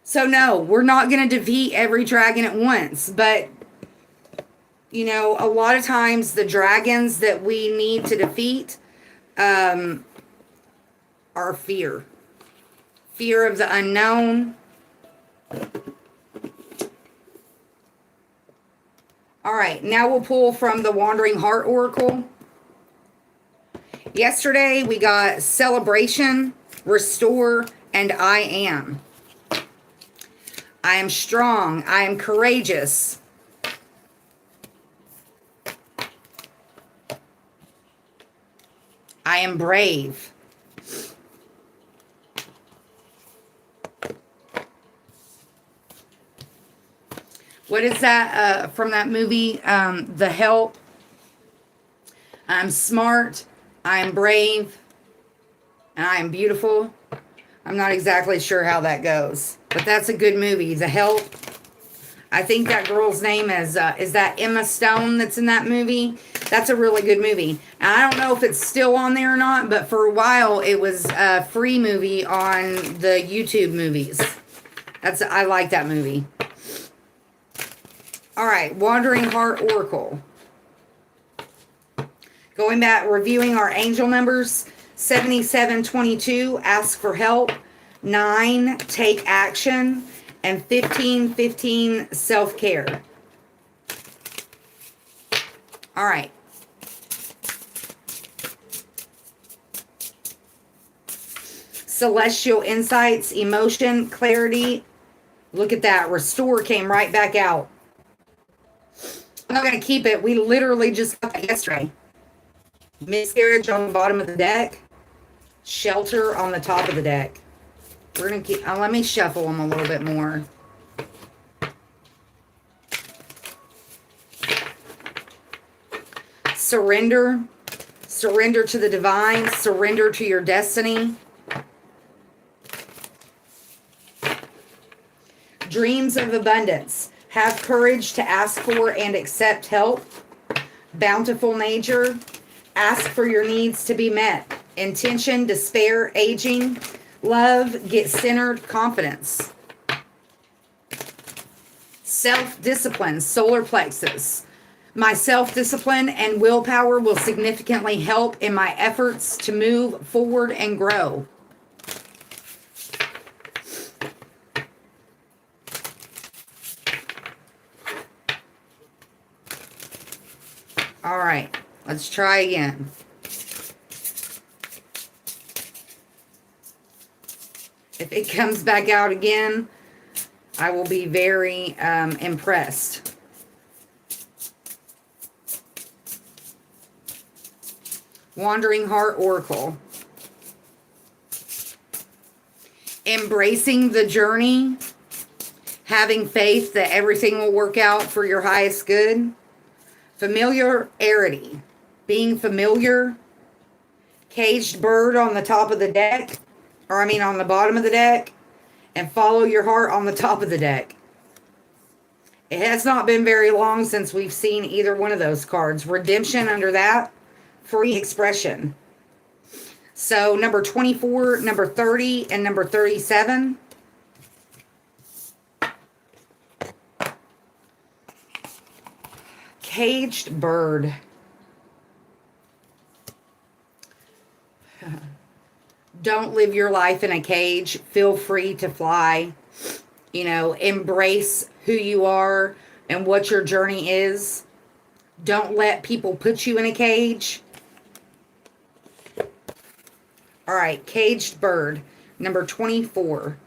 So no, we're not going to defeat every dragon at once, but you know, a lot of times the dragons that we need to defeat are fear. Fear of the unknown. All right, now we'll pull from the Wandering Heart Oracle. Yesterday we got celebration, restore, and I am. I am strong. I am courageous. I am brave. What is that from that movie, The Help? I'm smart, I'm brave, and I am beautiful. I'm not exactly sure how that goes, but that's a good movie, The Help. I think that girl's name is that Emma Stone that's in that movie? That's a really good movie. And I don't know if it's still on there or not, but for a while it was a free movie on the YouTube movies. I like that movie. All right, Wandering Heart Oracle. Going back, reviewing our angel numbers. 7722, ask for help. 9, take action. And 1515, self-care. All right. Celestial insights, emotion, clarity. Look at that. Restore came right back out. I'm not going to keep it. We literally just got that yesterday. Miscarriage on the bottom of the deck. Shelter on the top of the deck. We're going to keep... let me shuffle them a little bit more. Surrender. Surrender to the divine. Surrender to your destiny. Dreams of abundance. Have courage to ask for and accept help. Bountiful nature. Ask for your needs to be met. Intention, despair, aging. Love, get centered, confidence. Self-discipline, solar plexus. My self-discipline and willpower will significantly help in my efforts to move forward and grow. All right, let's try again. If it comes back out again, I will be very impressed. Wandering Heart Oracle. Embracing the journey. Having faith that everything will work out for your highest good. Familiarity. Being familiar. Caged bird on the top of the deck. Or I mean on the bottom of the deck. And follow your heart on the top of the deck. It has not been very long since we've seen either one of those cards. Redemption under that. Free expression. So number 24, number 30, and number 37. Caged bird. Don't live your life in a cage. Feel free to fly. You know, embrace who you are and what your journey is. Don't let people put you in a cage. All right, caged bird, number 24.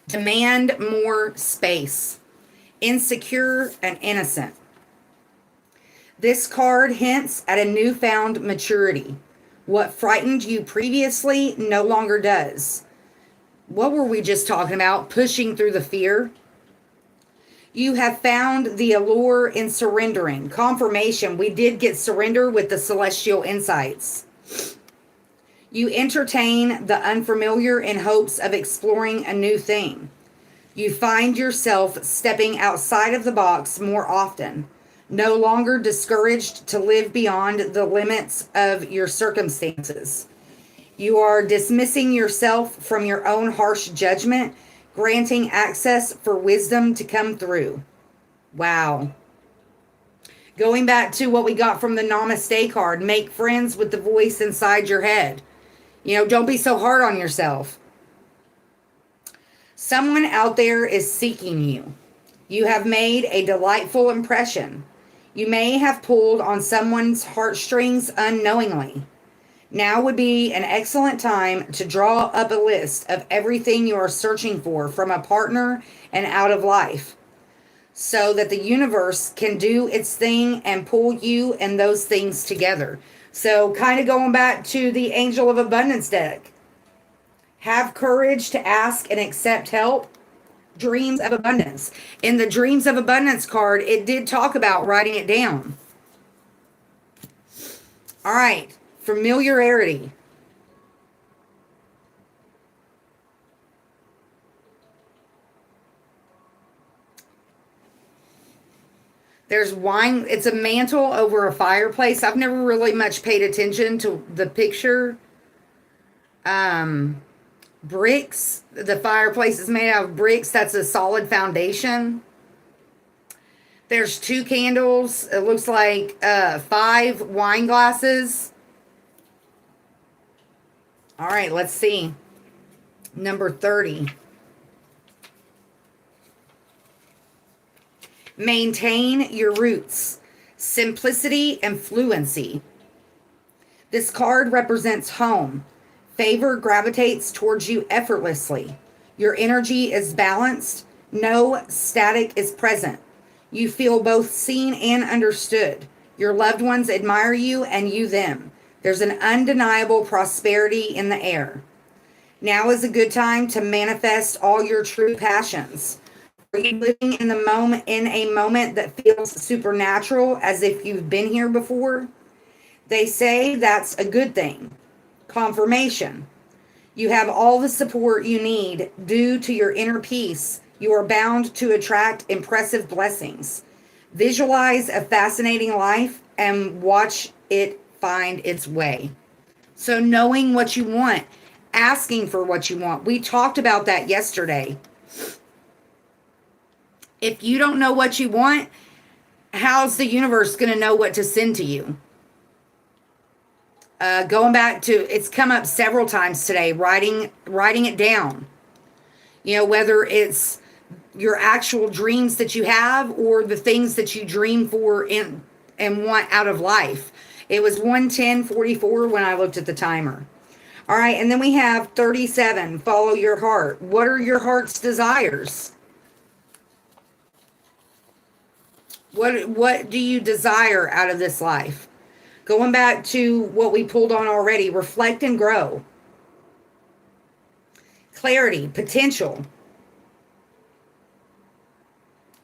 Demand more space. Insecure and innocent. This card hints at a newfound maturity. What frightened you previously no longer does. What were we just talking about? Pushing through the fear. You have found the allure in surrendering. Confirmation. We did get surrender with the celestial insights. You entertain the unfamiliar in hopes of exploring a new thing. You find yourself stepping outside of the box more often, no longer discouraged to live beyond the limits of your circumstances. You are dismissing yourself from your own harsh judgment, granting access for wisdom to come through. Wow. Going back to what we got from the Namaste card, make friends with the voice inside your head. You know, don't be so hard on yourself. Someone out there is seeking you. You have made a delightful impression. You may have pulled on someone's heartstrings unknowingly. Now would be an excellent time to draw up a list of everything you are searching for from a partner and out of life, so that the universe can do its thing and pull you and those things together. So kind of going back to the Angel of Abundance deck. Have courage to ask and accept help. Dreams of Abundance. In the Dreams of Abundance card, it did talk about writing it down. All right. Familiarity. There's wine. It's a mantle over a fireplace. I've never really much paid attention to the picture. Bricks. The fireplace is made out of bricks. That's a solid foundation. There's 2 candles. It looks like 5 wine glasses. All right, let's see. Number 30. Maintain your roots. Simplicity and fluency. This card represents home. Favor gravitates towards you effortlessly. Your energy is balanced. No static is present. You feel both seen and understood. Your loved ones admire you and you them. There's an undeniable prosperity in the air. Now is a good time to manifest all your true passions. Are you living in a moment that feels supernatural, as if you've been here before? They say that's a good thing. Confirmation. You have all the support you need due to your inner peace. You are bound to attract impressive blessings. Visualize a fascinating life and watch it find its way. So knowing what you want, asking for what you want. We talked about that yesterday. If you don't know what you want, how's the universe going to know what to send to you? Going back to, it's come up several times today, writing it down. You know, whether it's your actual dreams that you have or the things that you dream for and want out of life. It was 1:10:44 when I looked at the timer. All right, and then we have 37, follow your heart. What are your heart's desires? What do you desire out of this life? Going back to what we pulled on already, reflect and grow. Clarity, potential.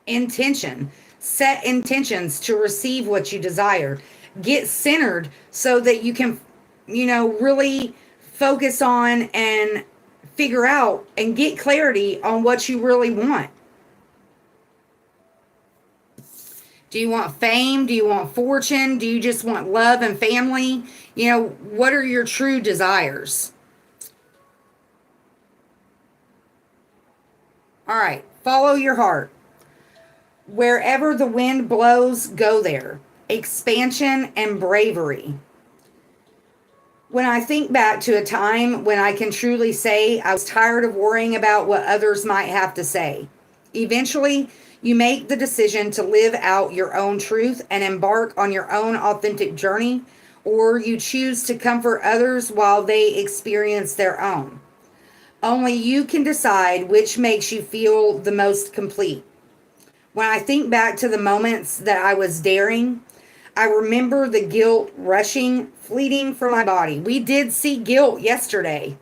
Intention. Set intentions to receive what you desire. Get centered so that you can, really focus on and figure out and get clarity on what you really want. Do you want fame? Do you want fortune? Do you just want love and family? What are your true desires? All right, follow your heart. Wherever the wind blows, go there. Expansion and bravery. When I think back to a time when I can truly say I was tired of worrying about what others might have to say. Eventually, you make the decision to live out your own truth and embark on your own authentic journey, or you choose to comfort others while they experience their own. Only you can decide which makes you feel the most complete. When I think back to the moments that I was daring, I remember the guilt rushing, fleeting from my body. We did see guilt yesterday.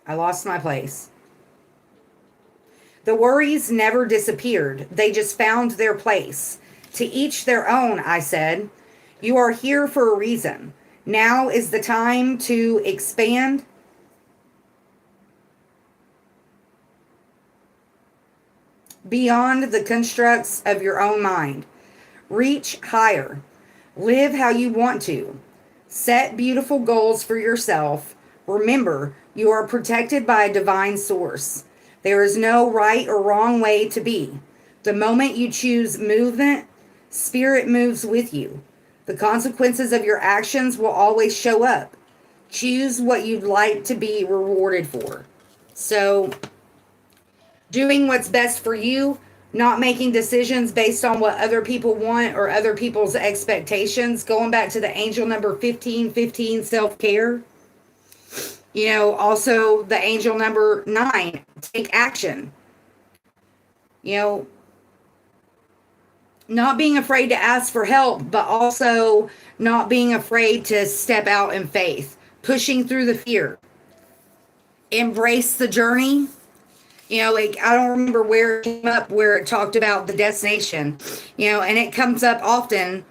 I lost my place. The worries never disappeared. They just found their place. To each their own, I said. You are here for a reason. Now is the time to expand. Beyond the constructs of your own mind. Reach higher. Live how you want to. Set beautiful goals for yourself. Remember, you are protected by a divine source. There is no right or wrong way to be. The moment you choose movement, spirit moves with you. The consequences of your actions will always show up. Choose what you'd like to be rewarded for. So, doing what's best for you, not making decisions based on what other people want or other people's expectations. Going back to the angel number 1515, self-care. Also the angel number 9, take action. Not being afraid to ask for help, but also not being afraid to step out in faith, pushing through the fear. Embrace the journey. I don't remember where it came up, where it talked about the destination, and it comes up often.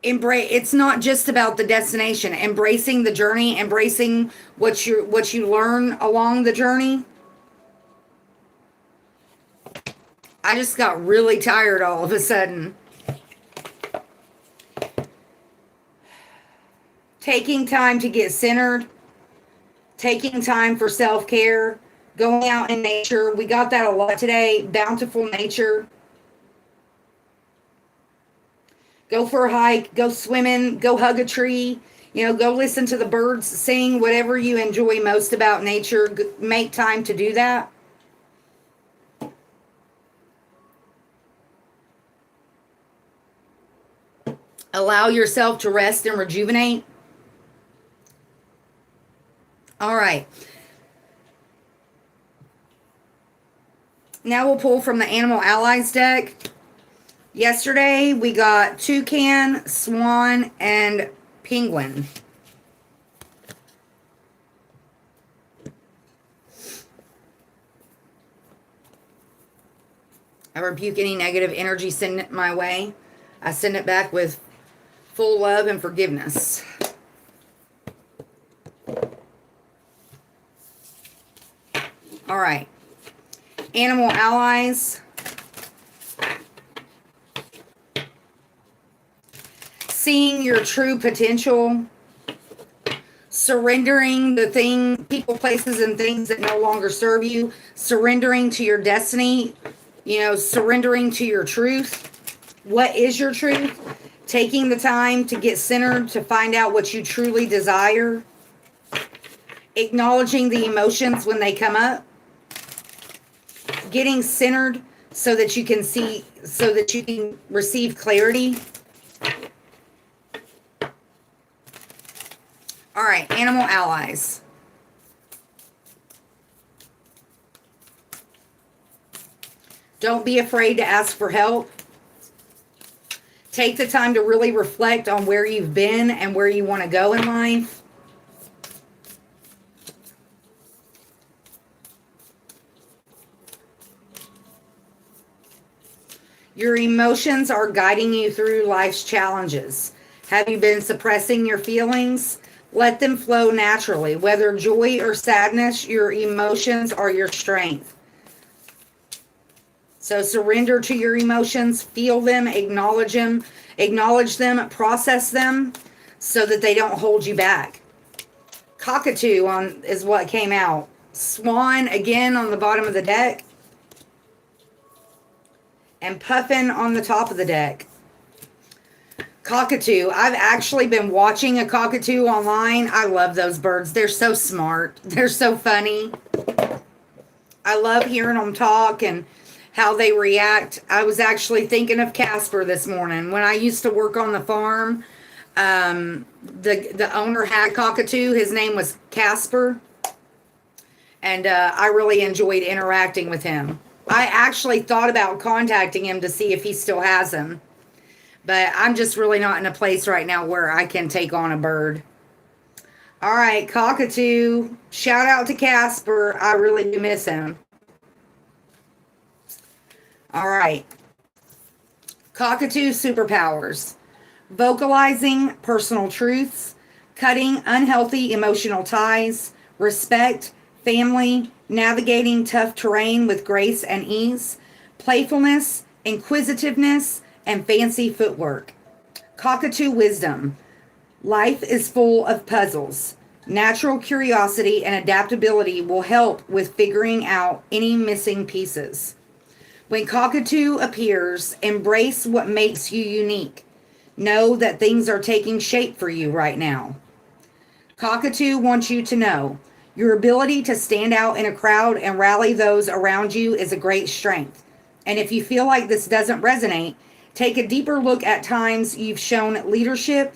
It's not just about the destination. Embracing the journey, embracing what you learn along the journey. I just got really tired all of a sudden. Taking time to get centered, taking time for self-care, going out in nature. We got that a lot today. Bountiful nature. Go for a hike, go swimming, go hug a tree, go listen to the birds sing, whatever you enjoy most about nature. Make time to do that. Allow yourself to rest and rejuvenate. All right. Now we'll pull from the Animal Allies deck. Yesterday, we got toucan, swan, and penguin. I rebuke any negative energy send it my way. I send it back with full love and forgiveness. All right. Animal Allies. Seeing your true potential. surrendering the people, places, and things that no longer serve you, surrendering to your destiny, surrendering to your truth. What is your truth? Taking the time to get centered, to find out what you truly desire, acknowledging the emotions when they come up, getting centered so that you can see, so that you can receive clarity. All right, animal allies. Don't be afraid to ask for help. Take the time to really reflect on where you've been and where you want to go in life. Your emotions are guiding you through life's challenges. Have you been suppressing your feelings? Let them flow naturally. Whether joy or sadness, your emotions are your strength. So surrender to your emotions, feel them, acknowledge them, process them so that they don't hold you back. Cockatoo is what came out. Swan again on the bottom of the deck. And puffin on the top of the deck. Cockatoo. I've actually been watching a cockatoo online. I love those birds. They're so smart. They're so funny. I love hearing them talk and how they react. I was actually thinking of Casper this morning. When I used to work on the farm, the owner had a cockatoo. His name was Casper. And I really enjoyed interacting with him. I actually thought about contacting him to see if he still has them. But I'm just really not in a place right now where I can take on a bird. All right, cockatoo. Shout out to Casper. I really do miss him. All right. Cockatoo superpowers. Vocalizing personal truths. Cutting unhealthy emotional ties. Respect. Family. Navigating tough terrain with grace and ease. Playfulness. Inquisitiveness. And fancy footwork. Cockatoo wisdom. Life is full of puzzles. Natural curiosity and adaptability will help with figuring out any missing pieces. When cockatoo appears, embrace what makes you unique. Know that things are taking shape for you right now. Cockatoo wants you to know your ability to stand out in a crowd and rally those around you is a great strength. And if you feel like this doesn't resonate, take a deeper look at times you've shown leadership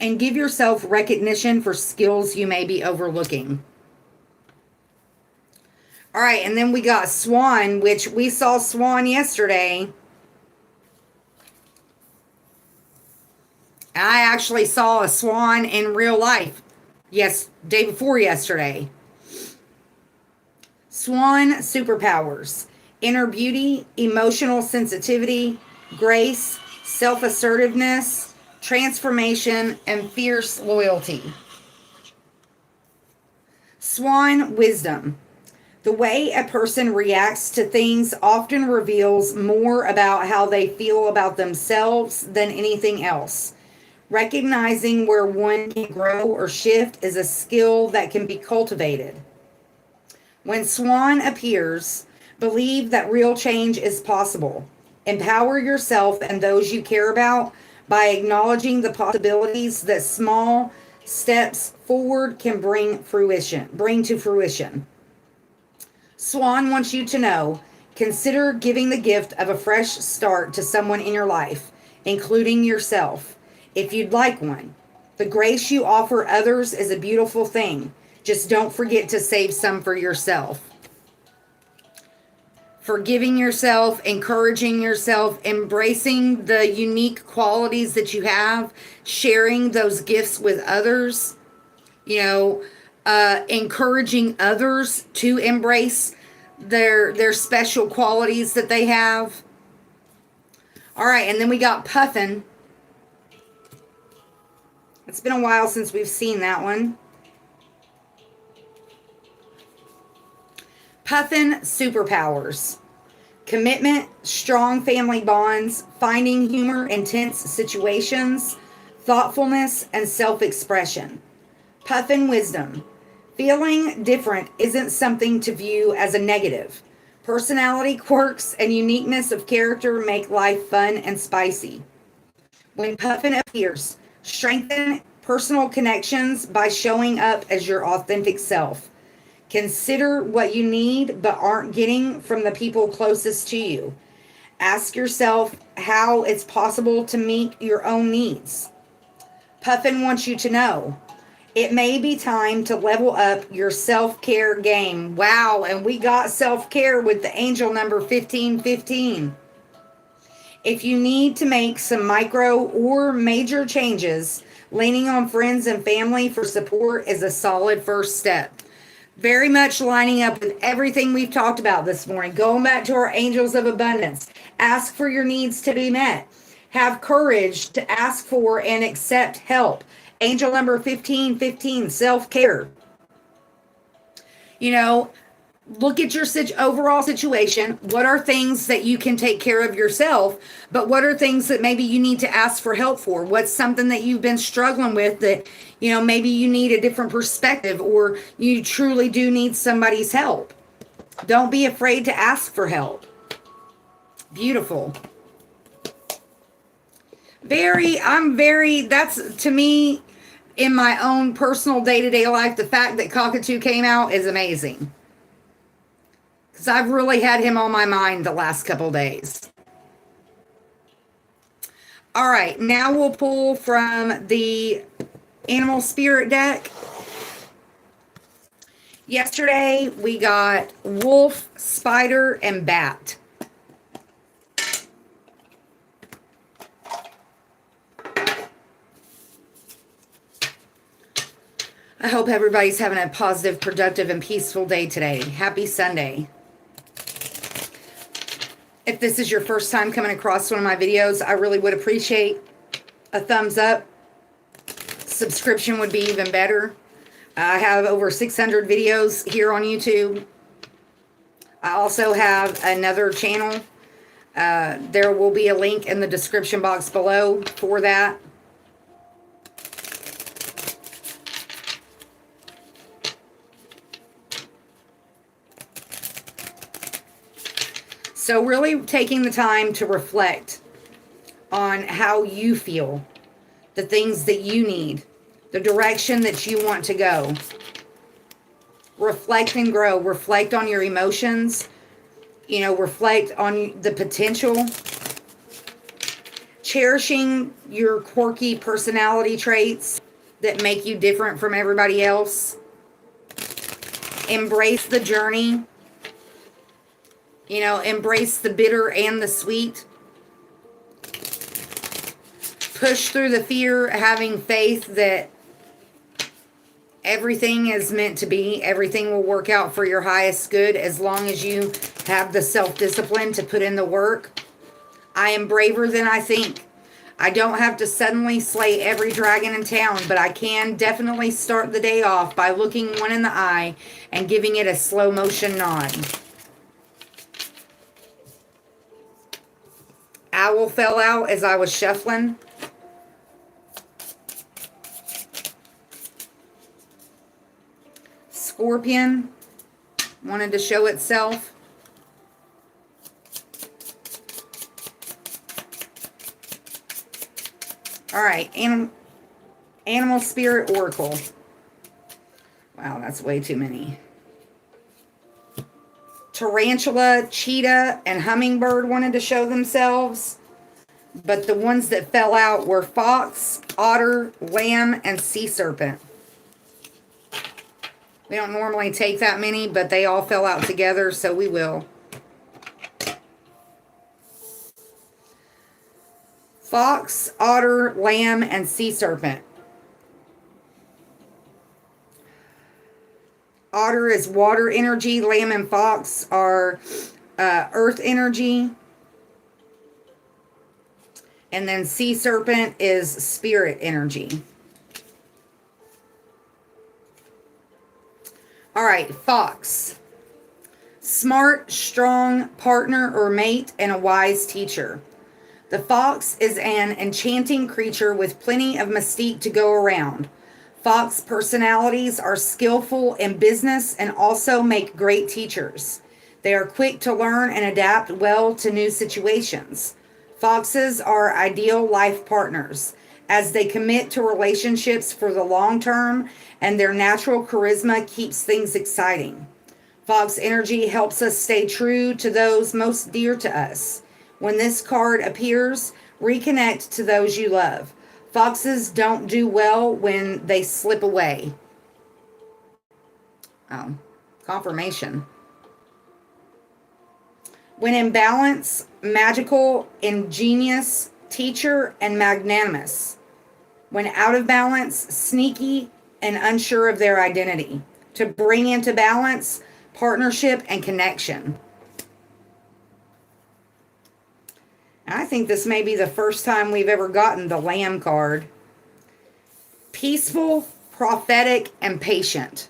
and give yourself recognition for skills you may be overlooking. All right, and then we got Swan, which we saw Swan yesterday. I actually saw a swan in real life. Yes, day before yesterday. Swan superpowers. Inner beauty, emotional sensitivity, grace, self-assertiveness, transformation, and fierce loyalty. Swan wisdom. The way a person reacts to things often reveals more about how they feel about themselves than anything else. Recognizing where one can grow or shift is a skill that can be cultivated. When Swan appears, believe that real change is possible. Empower yourself and those you care about by acknowledging the possibilities that small steps forward can bring to fruition. Swan wants you to know, consider giving the gift of a fresh start to someone in your life, including yourself, if you'd like one. The grace you offer others is a beautiful thing. Just don't forget to save some for yourself. Forgiving yourself, encouraging yourself, embracing the unique qualities that you have, sharing those gifts with others, encouraging others to embrace their special qualities that they have. All right, and then we got Puffin. It's been a while since we've seen that one. Puffin superpowers. Commitment, strong family bonds, finding humor in tense situations, thoughtfulness, and self-expression. Puffin wisdom. Feeling different isn't something to view as a negative. Personality quirks and uniqueness of character make life fun and spicy. When Puffin appears, strengthen personal connections by showing up as your authentic self. Consider what you need but aren't getting from the people closest to you. Ask yourself how it's possible to meet your own needs. Puffin wants you to know it may be time to level up your self-care game. Wow, and we got self-care with the angel number 1515. If you need to make some micro or major changes, leaning on friends and family for support is a solid first step. Very much lining up with everything we've talked about this morning. Going back to our angels of abundance. Ask for your needs to be met. Have courage to ask for and accept help. Angel number 1515, self-care. You know, look at your overall situation. What are things that you can take care of yourself, but what are things that maybe you need to ask for help for? What's something that you've been struggling with that, you know, maybe you need a different perspective or you truly do need somebody's help? Don't be afraid to ask for help. Beautiful. That's to me, in my own personal day-to-day life, the fact that Cockatoo came out is amazing. Because I've really had him on my mind the last couple days. All right, now we'll pull from the Animal Spirit deck. Yesterday, we got Wolf, Spider, and Bat. I hope everybody's having a positive, productive, and peaceful day today. Happy Sunday. If this is your first time coming across one of my videos, I really would appreciate a thumbs up. Subscription would be even better. I have over 600 videos here on YouTube. I also have another channel. There will be a link in the description box below for that. So really taking the time to reflect on how you feel, the things that you need, the direction that you want to go. Reflect and grow. Reflect on your emotions. You know, reflect on the potential. Cherishing your quirky personality traits that make you different from everybody else. Embrace the journey. You know, embrace the bitter and the sweet. Push through the fear, having faith that everything is meant to be. Everything will work out for your highest good as long as you have the self-discipline to put in the work. I am braver than I think. I don't have to suddenly slay every dragon in town, but I can definitely start the day off by looking one in the eye and giving it a slow motion nod. Owl fell out as I was shuffling. Scorpion wanted to show itself. All right, Animal Spirit Oracle. Wow, that's way too many. Tarantula, cheetah, and hummingbird wanted to show themselves. But the ones that fell out were fox, otter, lamb, and sea serpent. We don't normally take that many, but they all fell out together, so we will. Fox, otter, lamb, and sea serpent. Otter is water energy. Lamb and fox are earth energy. And then sea serpent is spirit energy. All right, fox. Smart, strong partner or mate and a wise teacher. The fox is an enchanting creature with plenty of mystique to go around. Fox personalities are skillful in business and also make great teachers. They are quick to learn and adapt well to new situations. Foxes are ideal life partners as they commit to relationships for the long term, and their natural charisma keeps things exciting. Fox energy helps us stay true to those most dear to us. When this card appears, reconnect to those you love. Foxes don't do well when they slip away. Oh, confirmation. When in balance, magical, ingenious, teacher, and magnanimous. When out of balance, sneaky, and unsure of their identity. To bring into balance, partnership and connection. I think this may be the first time we've ever gotten the Lamb card. Peaceful, prophetic, and patient.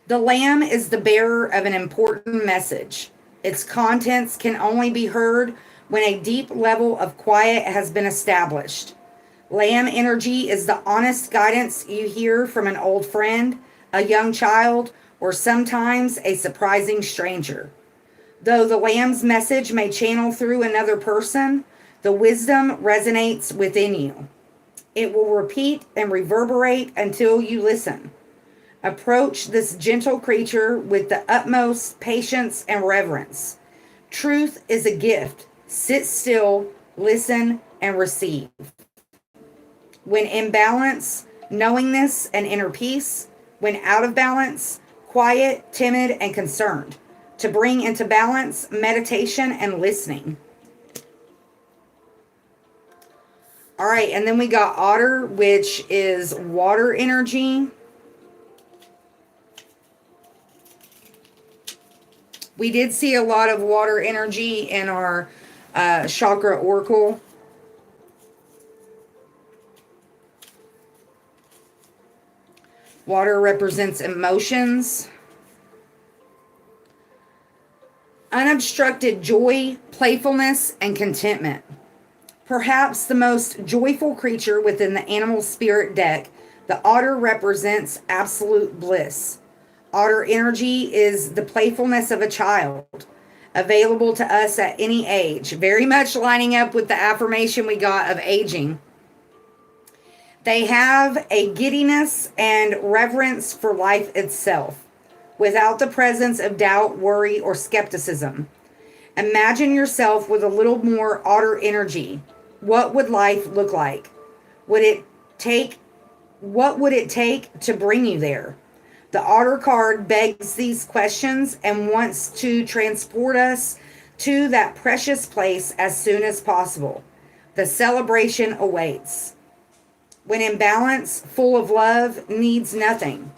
The Lamb is the bearer of an important message. Its contents can only be heard when a deep level of quiet has been established. Lamb energy is the honest guidance you hear from an old friend, a young child, or sometimes a surprising stranger. Though the Lamb's message may channel through another person, the wisdom resonates within you. It will repeat and reverberate until you listen. Approach this gentle creature with the utmost patience and reverence. Truth is a gift. Sit still, listen, and receive. When in balance, knowingness and inner peace. When out of balance, quiet, timid, and concerned. To bring into balance, meditation and listening. All right, and then we got Otter, which is water energy. We did see a lot of water energy in our chakra oracle. Water represents emotions, unobstructed joy, playfulness, and contentment. Perhaps the most joyful creature within the animal spirit deck, the otter represents absolute bliss. Otter energy is the playfulness of a child, available to us at any age, very much lining up with the affirmation we got of aging. They have a giddiness and reverence for life itself, without the presence of doubt, worry, or skepticism. Imagine yourself with a little more otter energy. What would life look like? What would it take to bring you there? The otter card begs these questions and wants to transport us to that precious place as soon as possible. The celebration awaits. When in balance, full of love, needs nothing.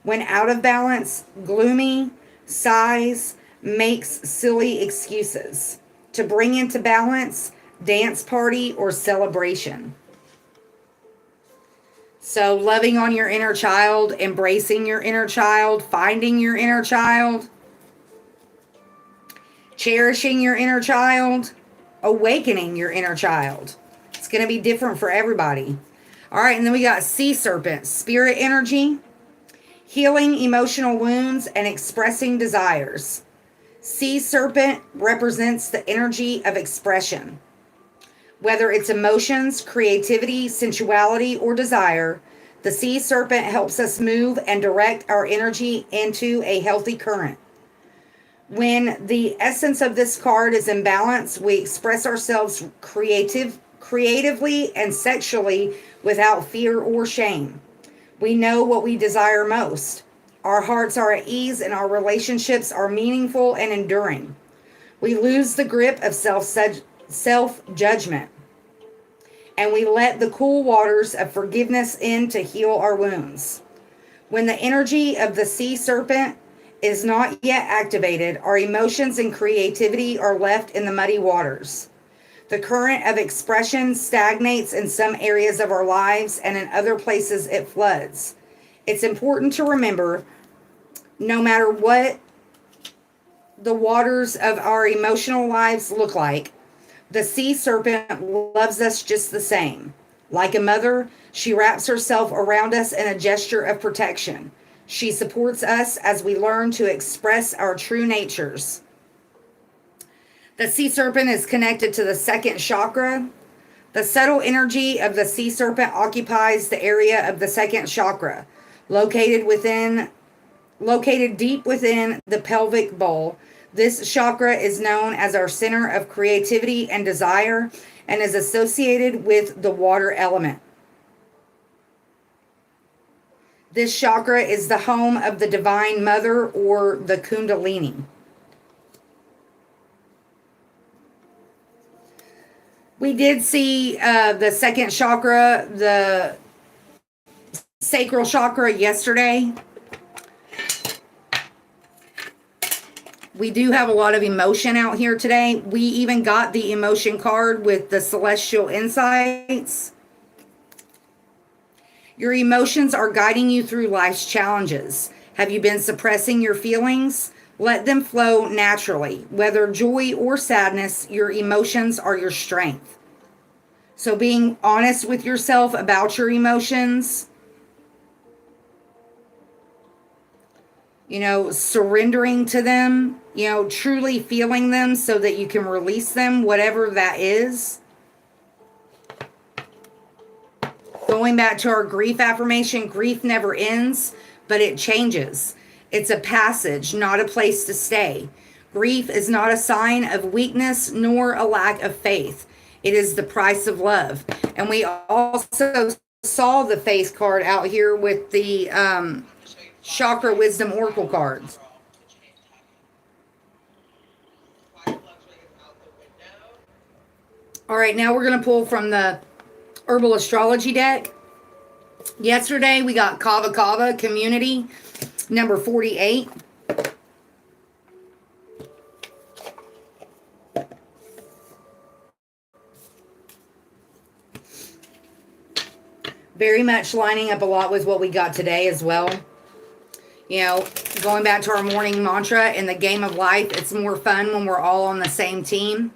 When out of balance, gloomy, sighs, makes silly excuses. To bring into balance, dance party or celebration. So loving on your inner child, embracing your inner child, finding your inner child, cherishing your inner child, awakening your inner child. It's going to be different for everybody. All right, and then we got sea serpent, spirit energy, healing emotional wounds and expressing desires. Sea serpent represents the energy of expression. Whether it's emotions, creativity, sensuality, or desire, the sea serpent helps us move and direct our energy into a healthy current. When the essence of this card is in balance, we express ourselves creatively and sexually without fear or shame. We know what we desire most. Our hearts are at ease and our relationships are meaningful and enduring. We lose the grip of self-judgment, and we let the cool waters of forgiveness in to heal our wounds. When the energy of the sea serpent is not yet activated, our emotions and creativity are left in the muddy waters. The current of expression stagnates in some areas of our lives, and in other places it floods. It's important to remember, no matter what the waters of our emotional lives look like, the sea serpent loves us just the same. Like a mother, she wraps herself around us in a gesture of protection. She supports us as we learn to express our true natures. The sea serpent is connected to the second chakra. The subtle energy of the sea serpent occupies the area of the second chakra, located within located deep within the pelvic bowl. This chakra is known as our center of creativity and desire and is associated with the water element. This chakra is the home of the divine mother or the kundalini. We did see the second chakra, the sacral chakra, yesterday. We do have a lot of emotion out here today. We even got the emotion card with the celestial insights. Your emotions are guiding you through life's challenges. Have you been suppressing your feelings? Let them flow naturally. Whether joy or sadness, your emotions are your strength. So being honest with yourself about your emotions, surrendering to them, truly feeling them so that you can release them, whatever that is. Going back to our grief affirmation, grief never ends, but it changes. It's a passage, not a place to stay. Grief is not a sign of weakness nor a lack of faith. It is the price of love. And we also saw the faith card out here with the Chakra Wisdom Oracle cards. All right, now we're going to pull from the Herbal Astrology deck. Yesterday we got Kava Kava Community number 48. Very much lining up a lot with what we got today as well. Going back to our morning mantra, in the game of life, it's more fun when we're all on the same team.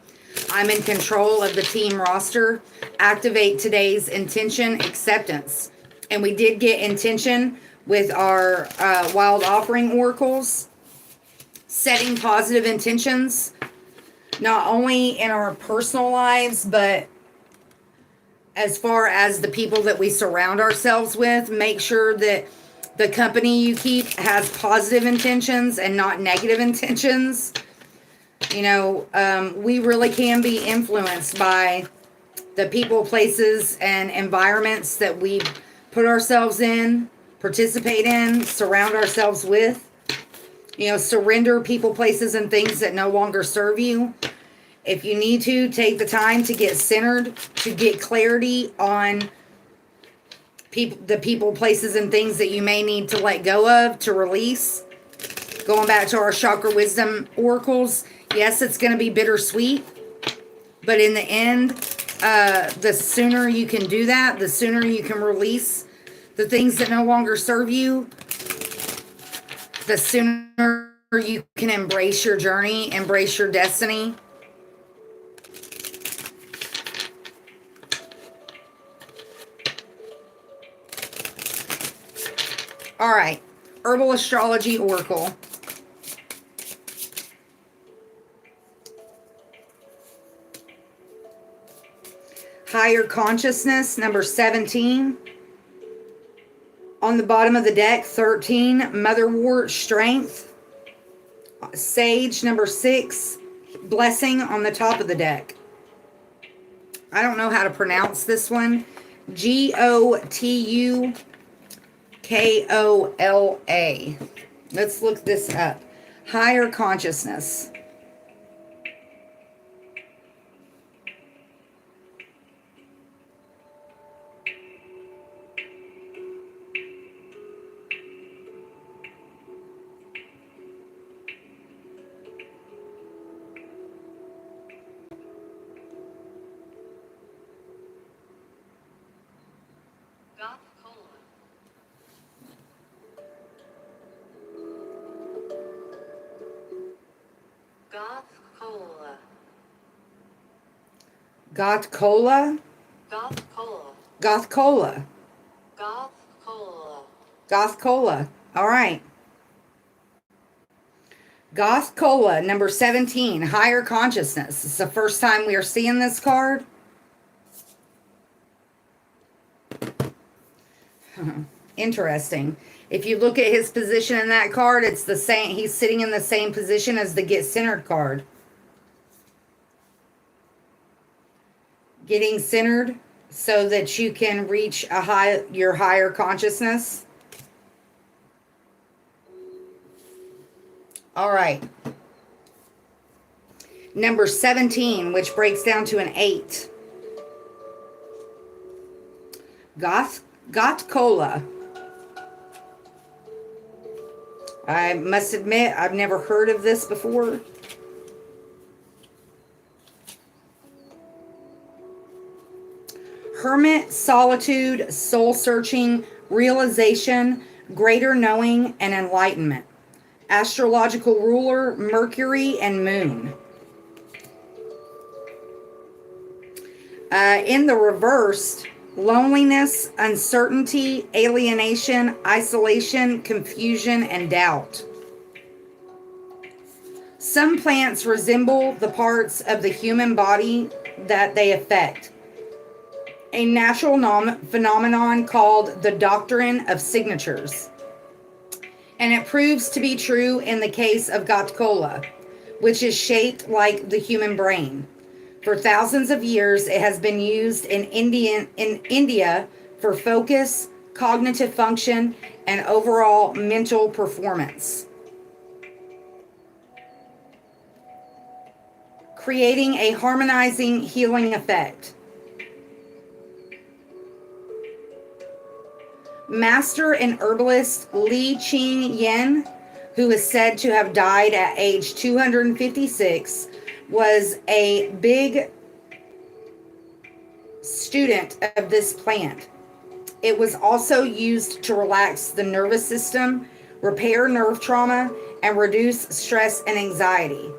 I'm in control of the team roster. Activate today's intention, acceptance. And we did get intention with our wild offering oracles. Setting positive intentions, not only in our personal lives, but as far as the people that we surround ourselves with. Make sure that the company you keep has positive intentions and not negative intentions. We really can be influenced by the people, places, and environments that we put ourselves in, participate in, surround ourselves with. Surrender people, places, and things that no longer serve you. If you need to, take the time to get centered, to get clarity on the people, places, and things that you may need to let go of, to release. Going back to our Chakra Wisdom oracles, yes, it's going to be bittersweet, but in the end, the sooner you can do that, the sooner you can release the things that no longer serve you, the sooner you can embrace your journey, embrace your destiny. All right, Herbal Astrology Oracle. Higher Consciousness, number 17. On the bottom of the deck, 13. Motherwort, Strength. Sage, number 6. Blessing on the top of the deck. I don't know how to pronounce this one. Gotukola. Let's look this up. Higher Consciousness. Goth Cola. Goth Cola. Goth Cola. Goth Cola. Goth Cola. All right. Goth Cola, number 17, higher consciousness. It's the first time we are seeing this card. Interesting. If you look at his position in that card, it's the same. He's sitting in the same position as the Get Centered card. Getting centered so that you can reach your higher consciousness. All right. Number 17, which breaks down to an 8. Goth Cola. I must admit, I've never heard of this before. Hermit, solitude, soul searching, realization, greater knowing, and enlightenment. Astrological ruler, Mercury and Moon. In the reversed, loneliness, uncertainty, alienation, isolation, confusion, and doubt. Some plants resemble the parts of the human body that they affect. A natural phenomenon called the doctrine of signatures. And it proves to be true in the case of Goth Cola, which is shaped like the human brain. For thousands of years, it has been used in India for focus, cognitive function, and overall mental performance. Creating a harmonizing, healing effect. Master and herbalist Li Qing Yen, who is said to have died at age 256, was a big student of this plant. It was also used to relax the nervous system, repair nerve trauma, and reduce stress and anxiety.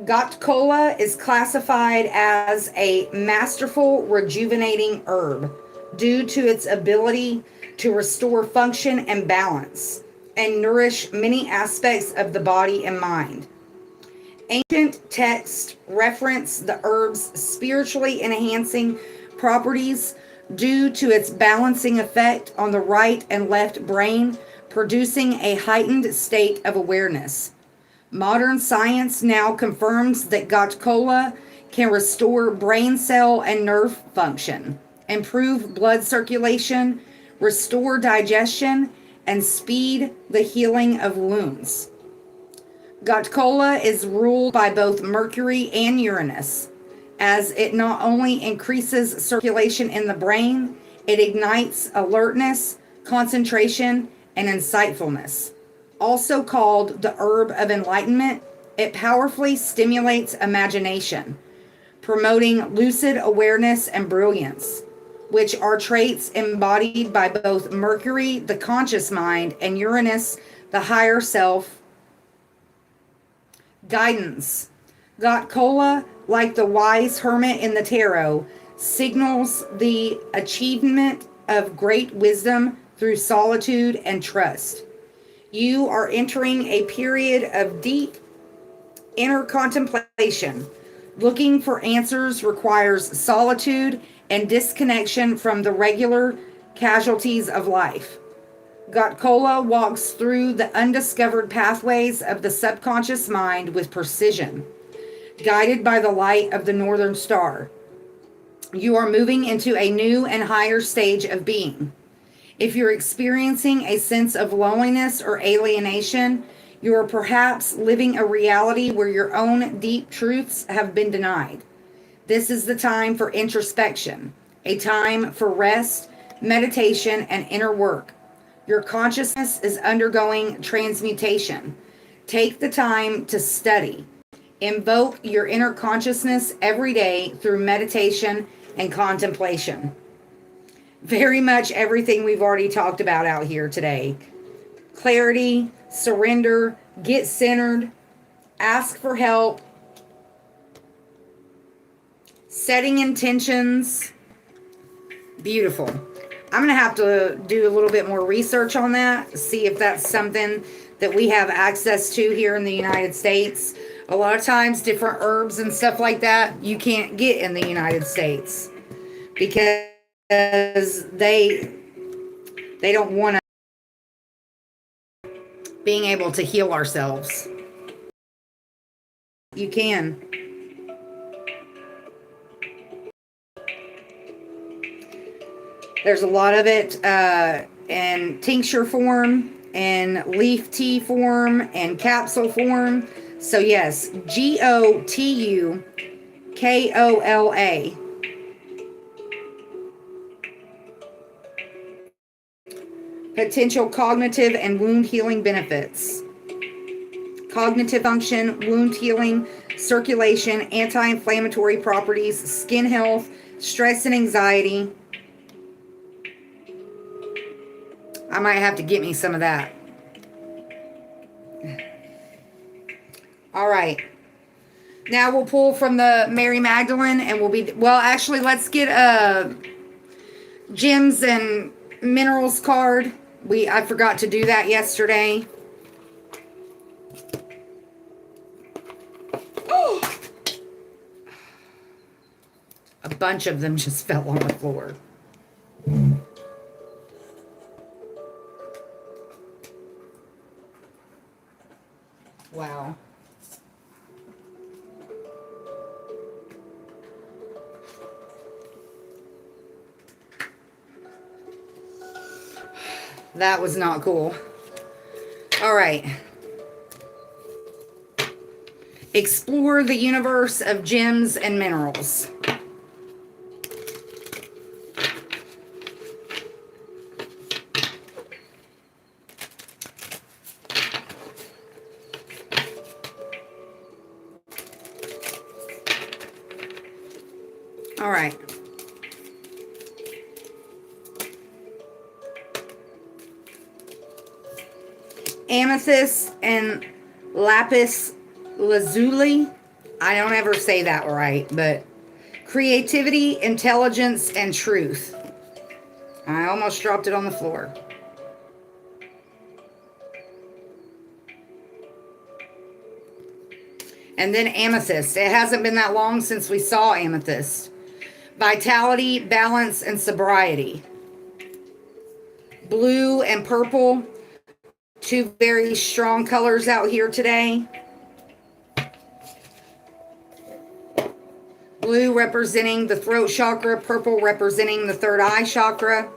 Goth Cola is classified as a masterful rejuvenating herb due to its ability to restore function and balance and nourish many aspects of the body and mind. Ancient texts reference the herb's spiritually enhancing properties due to its balancing effect on the right and left brain, producing a heightened state of awareness. Modern science now confirms that Goth Cola can restore brain cell and nerve function, improve blood circulation, restore digestion, and speed the healing of wounds. Goth Cola is ruled by both Mercury and Uranus, as it not only increases circulation in the brain, it ignites alertness, concentration, and insightfulness. Also called the herb of enlightenment, it powerfully stimulates imagination, promoting lucid awareness and brilliance, which are traits embodied by both Mercury, the conscious mind, and Uranus, the higher self. Guidance. Goth Cola, like the wise hermit in the tarot, signals the achievement of great wisdom through solitude and trust. You are entering a period of deep inner contemplation. Looking for answers requires solitude and disconnection from the regular casualties of life. Goth Cola walks through the undiscovered pathways of the subconscious mind with precision, guided by the light of the Northern Star. You are moving into a new and higher stage of being. If you're experiencing a sense of loneliness or alienation, you are perhaps living a reality where your own deep truths have been denied. This is the time for introspection, a time for rest, meditation, and inner work. Your consciousness is undergoing transmutation. Take the time to study. Invoke your inner consciousness every day through meditation and contemplation. Very much everything we've already talked about out here today. Clarity, surrender, get centered, ask for help, Setting intentions. Beautiful. I'm going to have to do a little bit more research on that, see if that's something that we have access to here in the United States. A lot of times, different herbs and stuff like that, you can't get in the United States because they don't want us being able to heal ourselves. You can. There's a lot of it in tincture form, and leaf tea form, and capsule form. So yes, GOTUKOLA. Potential cognitive and wound healing benefits. Cognitive function, wound healing, circulation, anti-inflammatory properties, skin health, stress and anxiety. I might have to get me some of that. All right. Now we'll pull from the Mary Magdalene, and we'll be, well, actually, let's get a gems and minerals card. I forgot to do that yesterday. Oh! A bunch of them just fell on the floor. Wow. That was not cool. All right. Explore the universe of gems and minerals. All right. Amethyst and lapis lazuli. I don't ever say that right, but creativity, intelligence, and truth. I almost dropped it on the floor. And then amethyst. It hasn't been that long since we saw amethyst. Vitality, balance, and sobriety. Blue and purple. Two very strong colors out here today. Blue representing the throat chakra, purple representing the third eye chakra.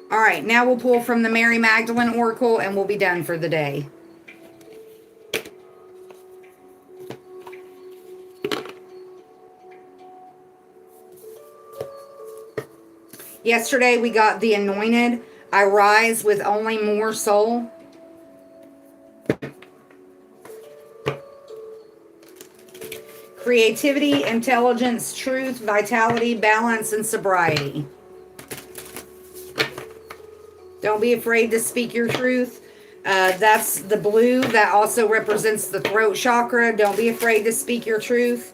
All right, now we'll pull from the Mary Magdalene Oracle, and we'll be done for the day. Yesterday we got the Anointed. I rise with only more soul. Creativity, intelligence, truth, vitality, balance, and sobriety. Don't be afraid to speak your truth. That's the blue. That also represents the throat chakra. Don't be afraid to speak your truth.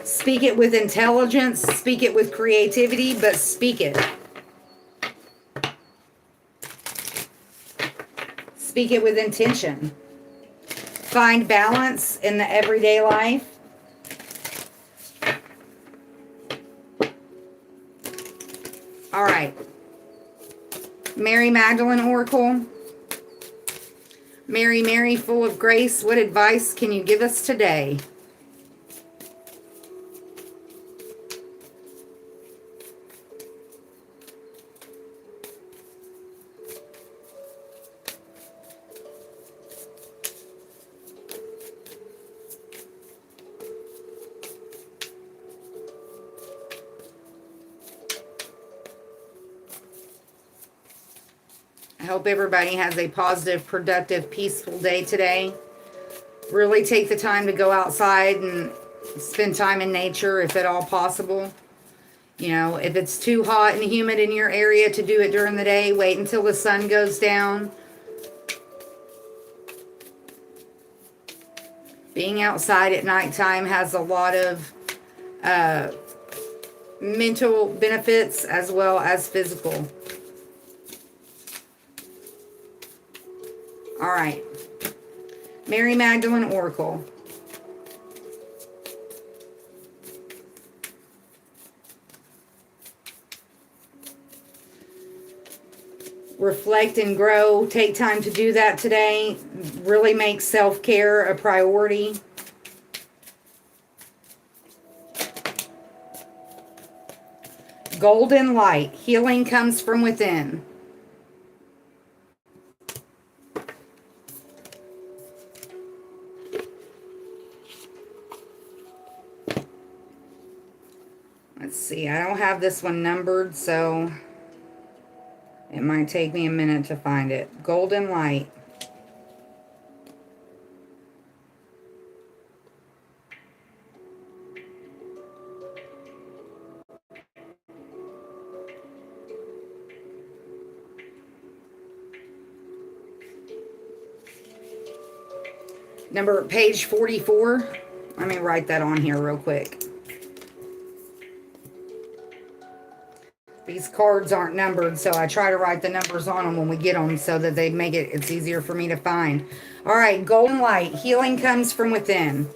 Speak it with intelligence. Speak it with creativity, but speak it. Speak it with intention. Find balance in the everyday life. All right. Mary Magdalene Oracle. Mary, Mary, full of grace, what advice can you give us today? I hope everybody has a positive, productive, peaceful day today. Really take the time to go outside and spend time in nature if at all possible. You know, if it's too hot and humid in your area to do it during the day, wait until the sun goes down. Being outside at nighttime has a lot of mental benefits as well as physical. All right. Mary Magdalene Oracle. Reflect and grow. Take time to do that today. Really make self-care a priority. Golden light. Healing comes from within. Let's see. I don't have this one numbered, so it might take me a minute to find it. Golden light. Page 44. Let me write that on here real quick. These cards aren't numbered, so I try to write the numbers on them when we get them so that they make it's easier for me to find. All right, golden light. Healing comes from within.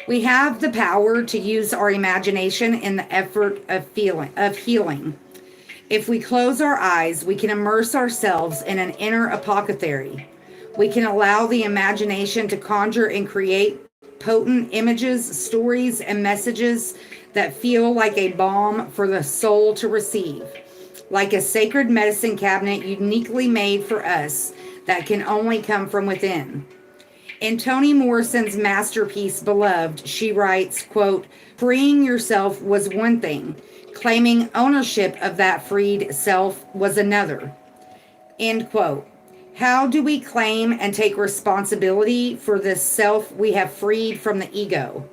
We have the power to use our imagination in the effort of healing. If we close our eyes, we can immerse ourselves in an inner apothecary. We can allow the imagination to conjure and create potent images, stories, and messages that feel like a balm for the soul to receive, like a sacred medicine cabinet uniquely made for us that can only come from within. In Toni Morrison's masterpiece, Beloved, she writes, quote, freeing yourself was one thing. Claiming ownership of that freed self was another. End quote. How do we claim and take responsibility for this self we have freed from the ego?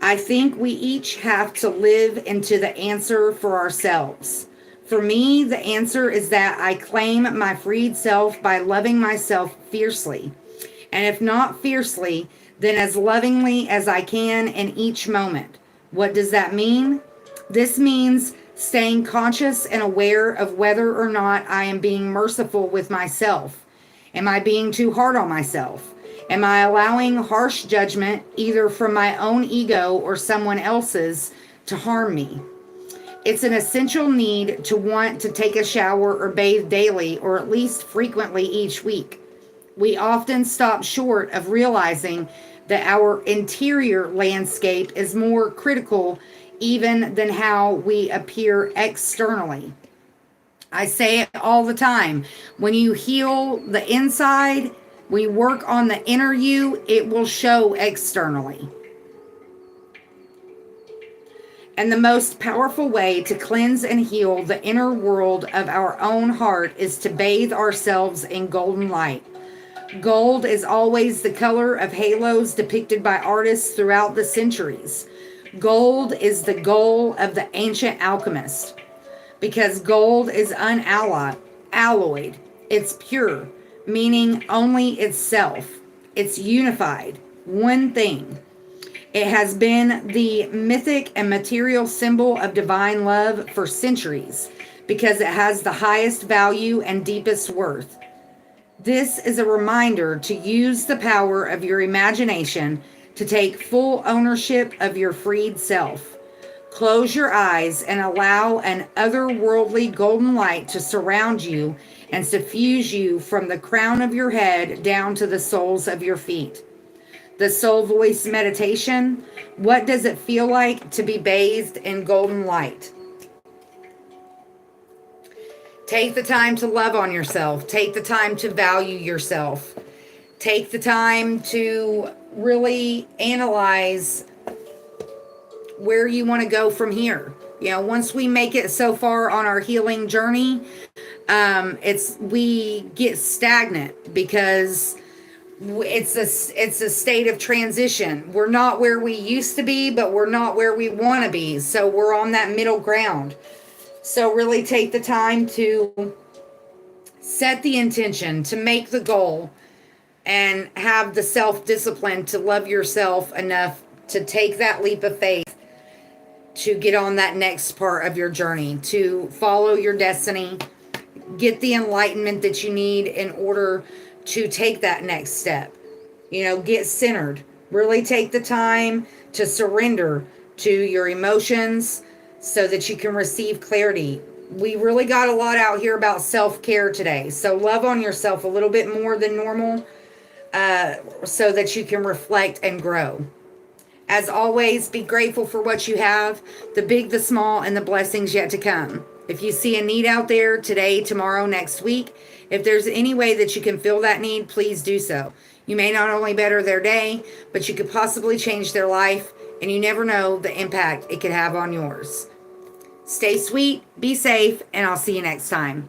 I think we each have to live into the answer for ourselves. For me, the answer is that I claim my freed self by loving myself fiercely. And if not fiercely, then as lovingly as I can in each moment. What does that mean? This means staying conscious and aware of whether or not I am being merciful with myself. Am I being too hard on myself? Am I allowing harsh judgment, either from my own ego or someone else's, to harm me? It's an essential need to want to take a shower or bathe daily, or at least frequently each week. We often stop short of realizing that our interior landscape is more critical even than how we appear externally. I say it all the time. When you heal the inside, when you work on the inner you, it will show externally. And the most powerful way to cleanse and heal the inner world of our own heart is to bathe ourselves in golden light. Gold is always the color of halos depicted by artists throughout the centuries. Gold is the goal of the ancient alchemist, because gold is unalloyed. It's pure, meaning only itself. It's unified, one thing. It has been the mythic and material symbol of divine love for centuries because it has the highest value and deepest worth. This is a reminder to use the power of your imagination to take full ownership of your freed self. Close your eyes and allow an otherworldly golden light to surround you and suffuse you from the crown of your head down to the soles of your feet. The soul voice meditation. What does it feel like to be bathed in golden light? Take the time to love on yourself. Take the time to value yourself. Take the time to really analyze where you want to go from here. You know, once we make it so far on our healing journey, we get stagnant because it's a state of transition. We're not where we used to be, but we're not where we want to be. So we're on that middle ground. So really take the time to set the intention, to make the goal, and have the self-discipline to love yourself enough to take that leap of faith to get on that next part of your journey, to follow your destiny, get the enlightenment that you need in order to take that next step. Get centered. Really take the time to surrender to your emotions so that you can receive clarity. We really got a lot out here about self-care today. So love on yourself a little bit more than normal so that you can reflect and grow. As always, be grateful for what you have, the big, the small, and the blessings yet to come. If you see a need out there today, tomorrow, next week, if there's any way that you can fill that need, please do so. You may not only better their day, but you could possibly change their life, and you never know the impact it could have on yours. Stay sweet, be safe, and I'll see you next time.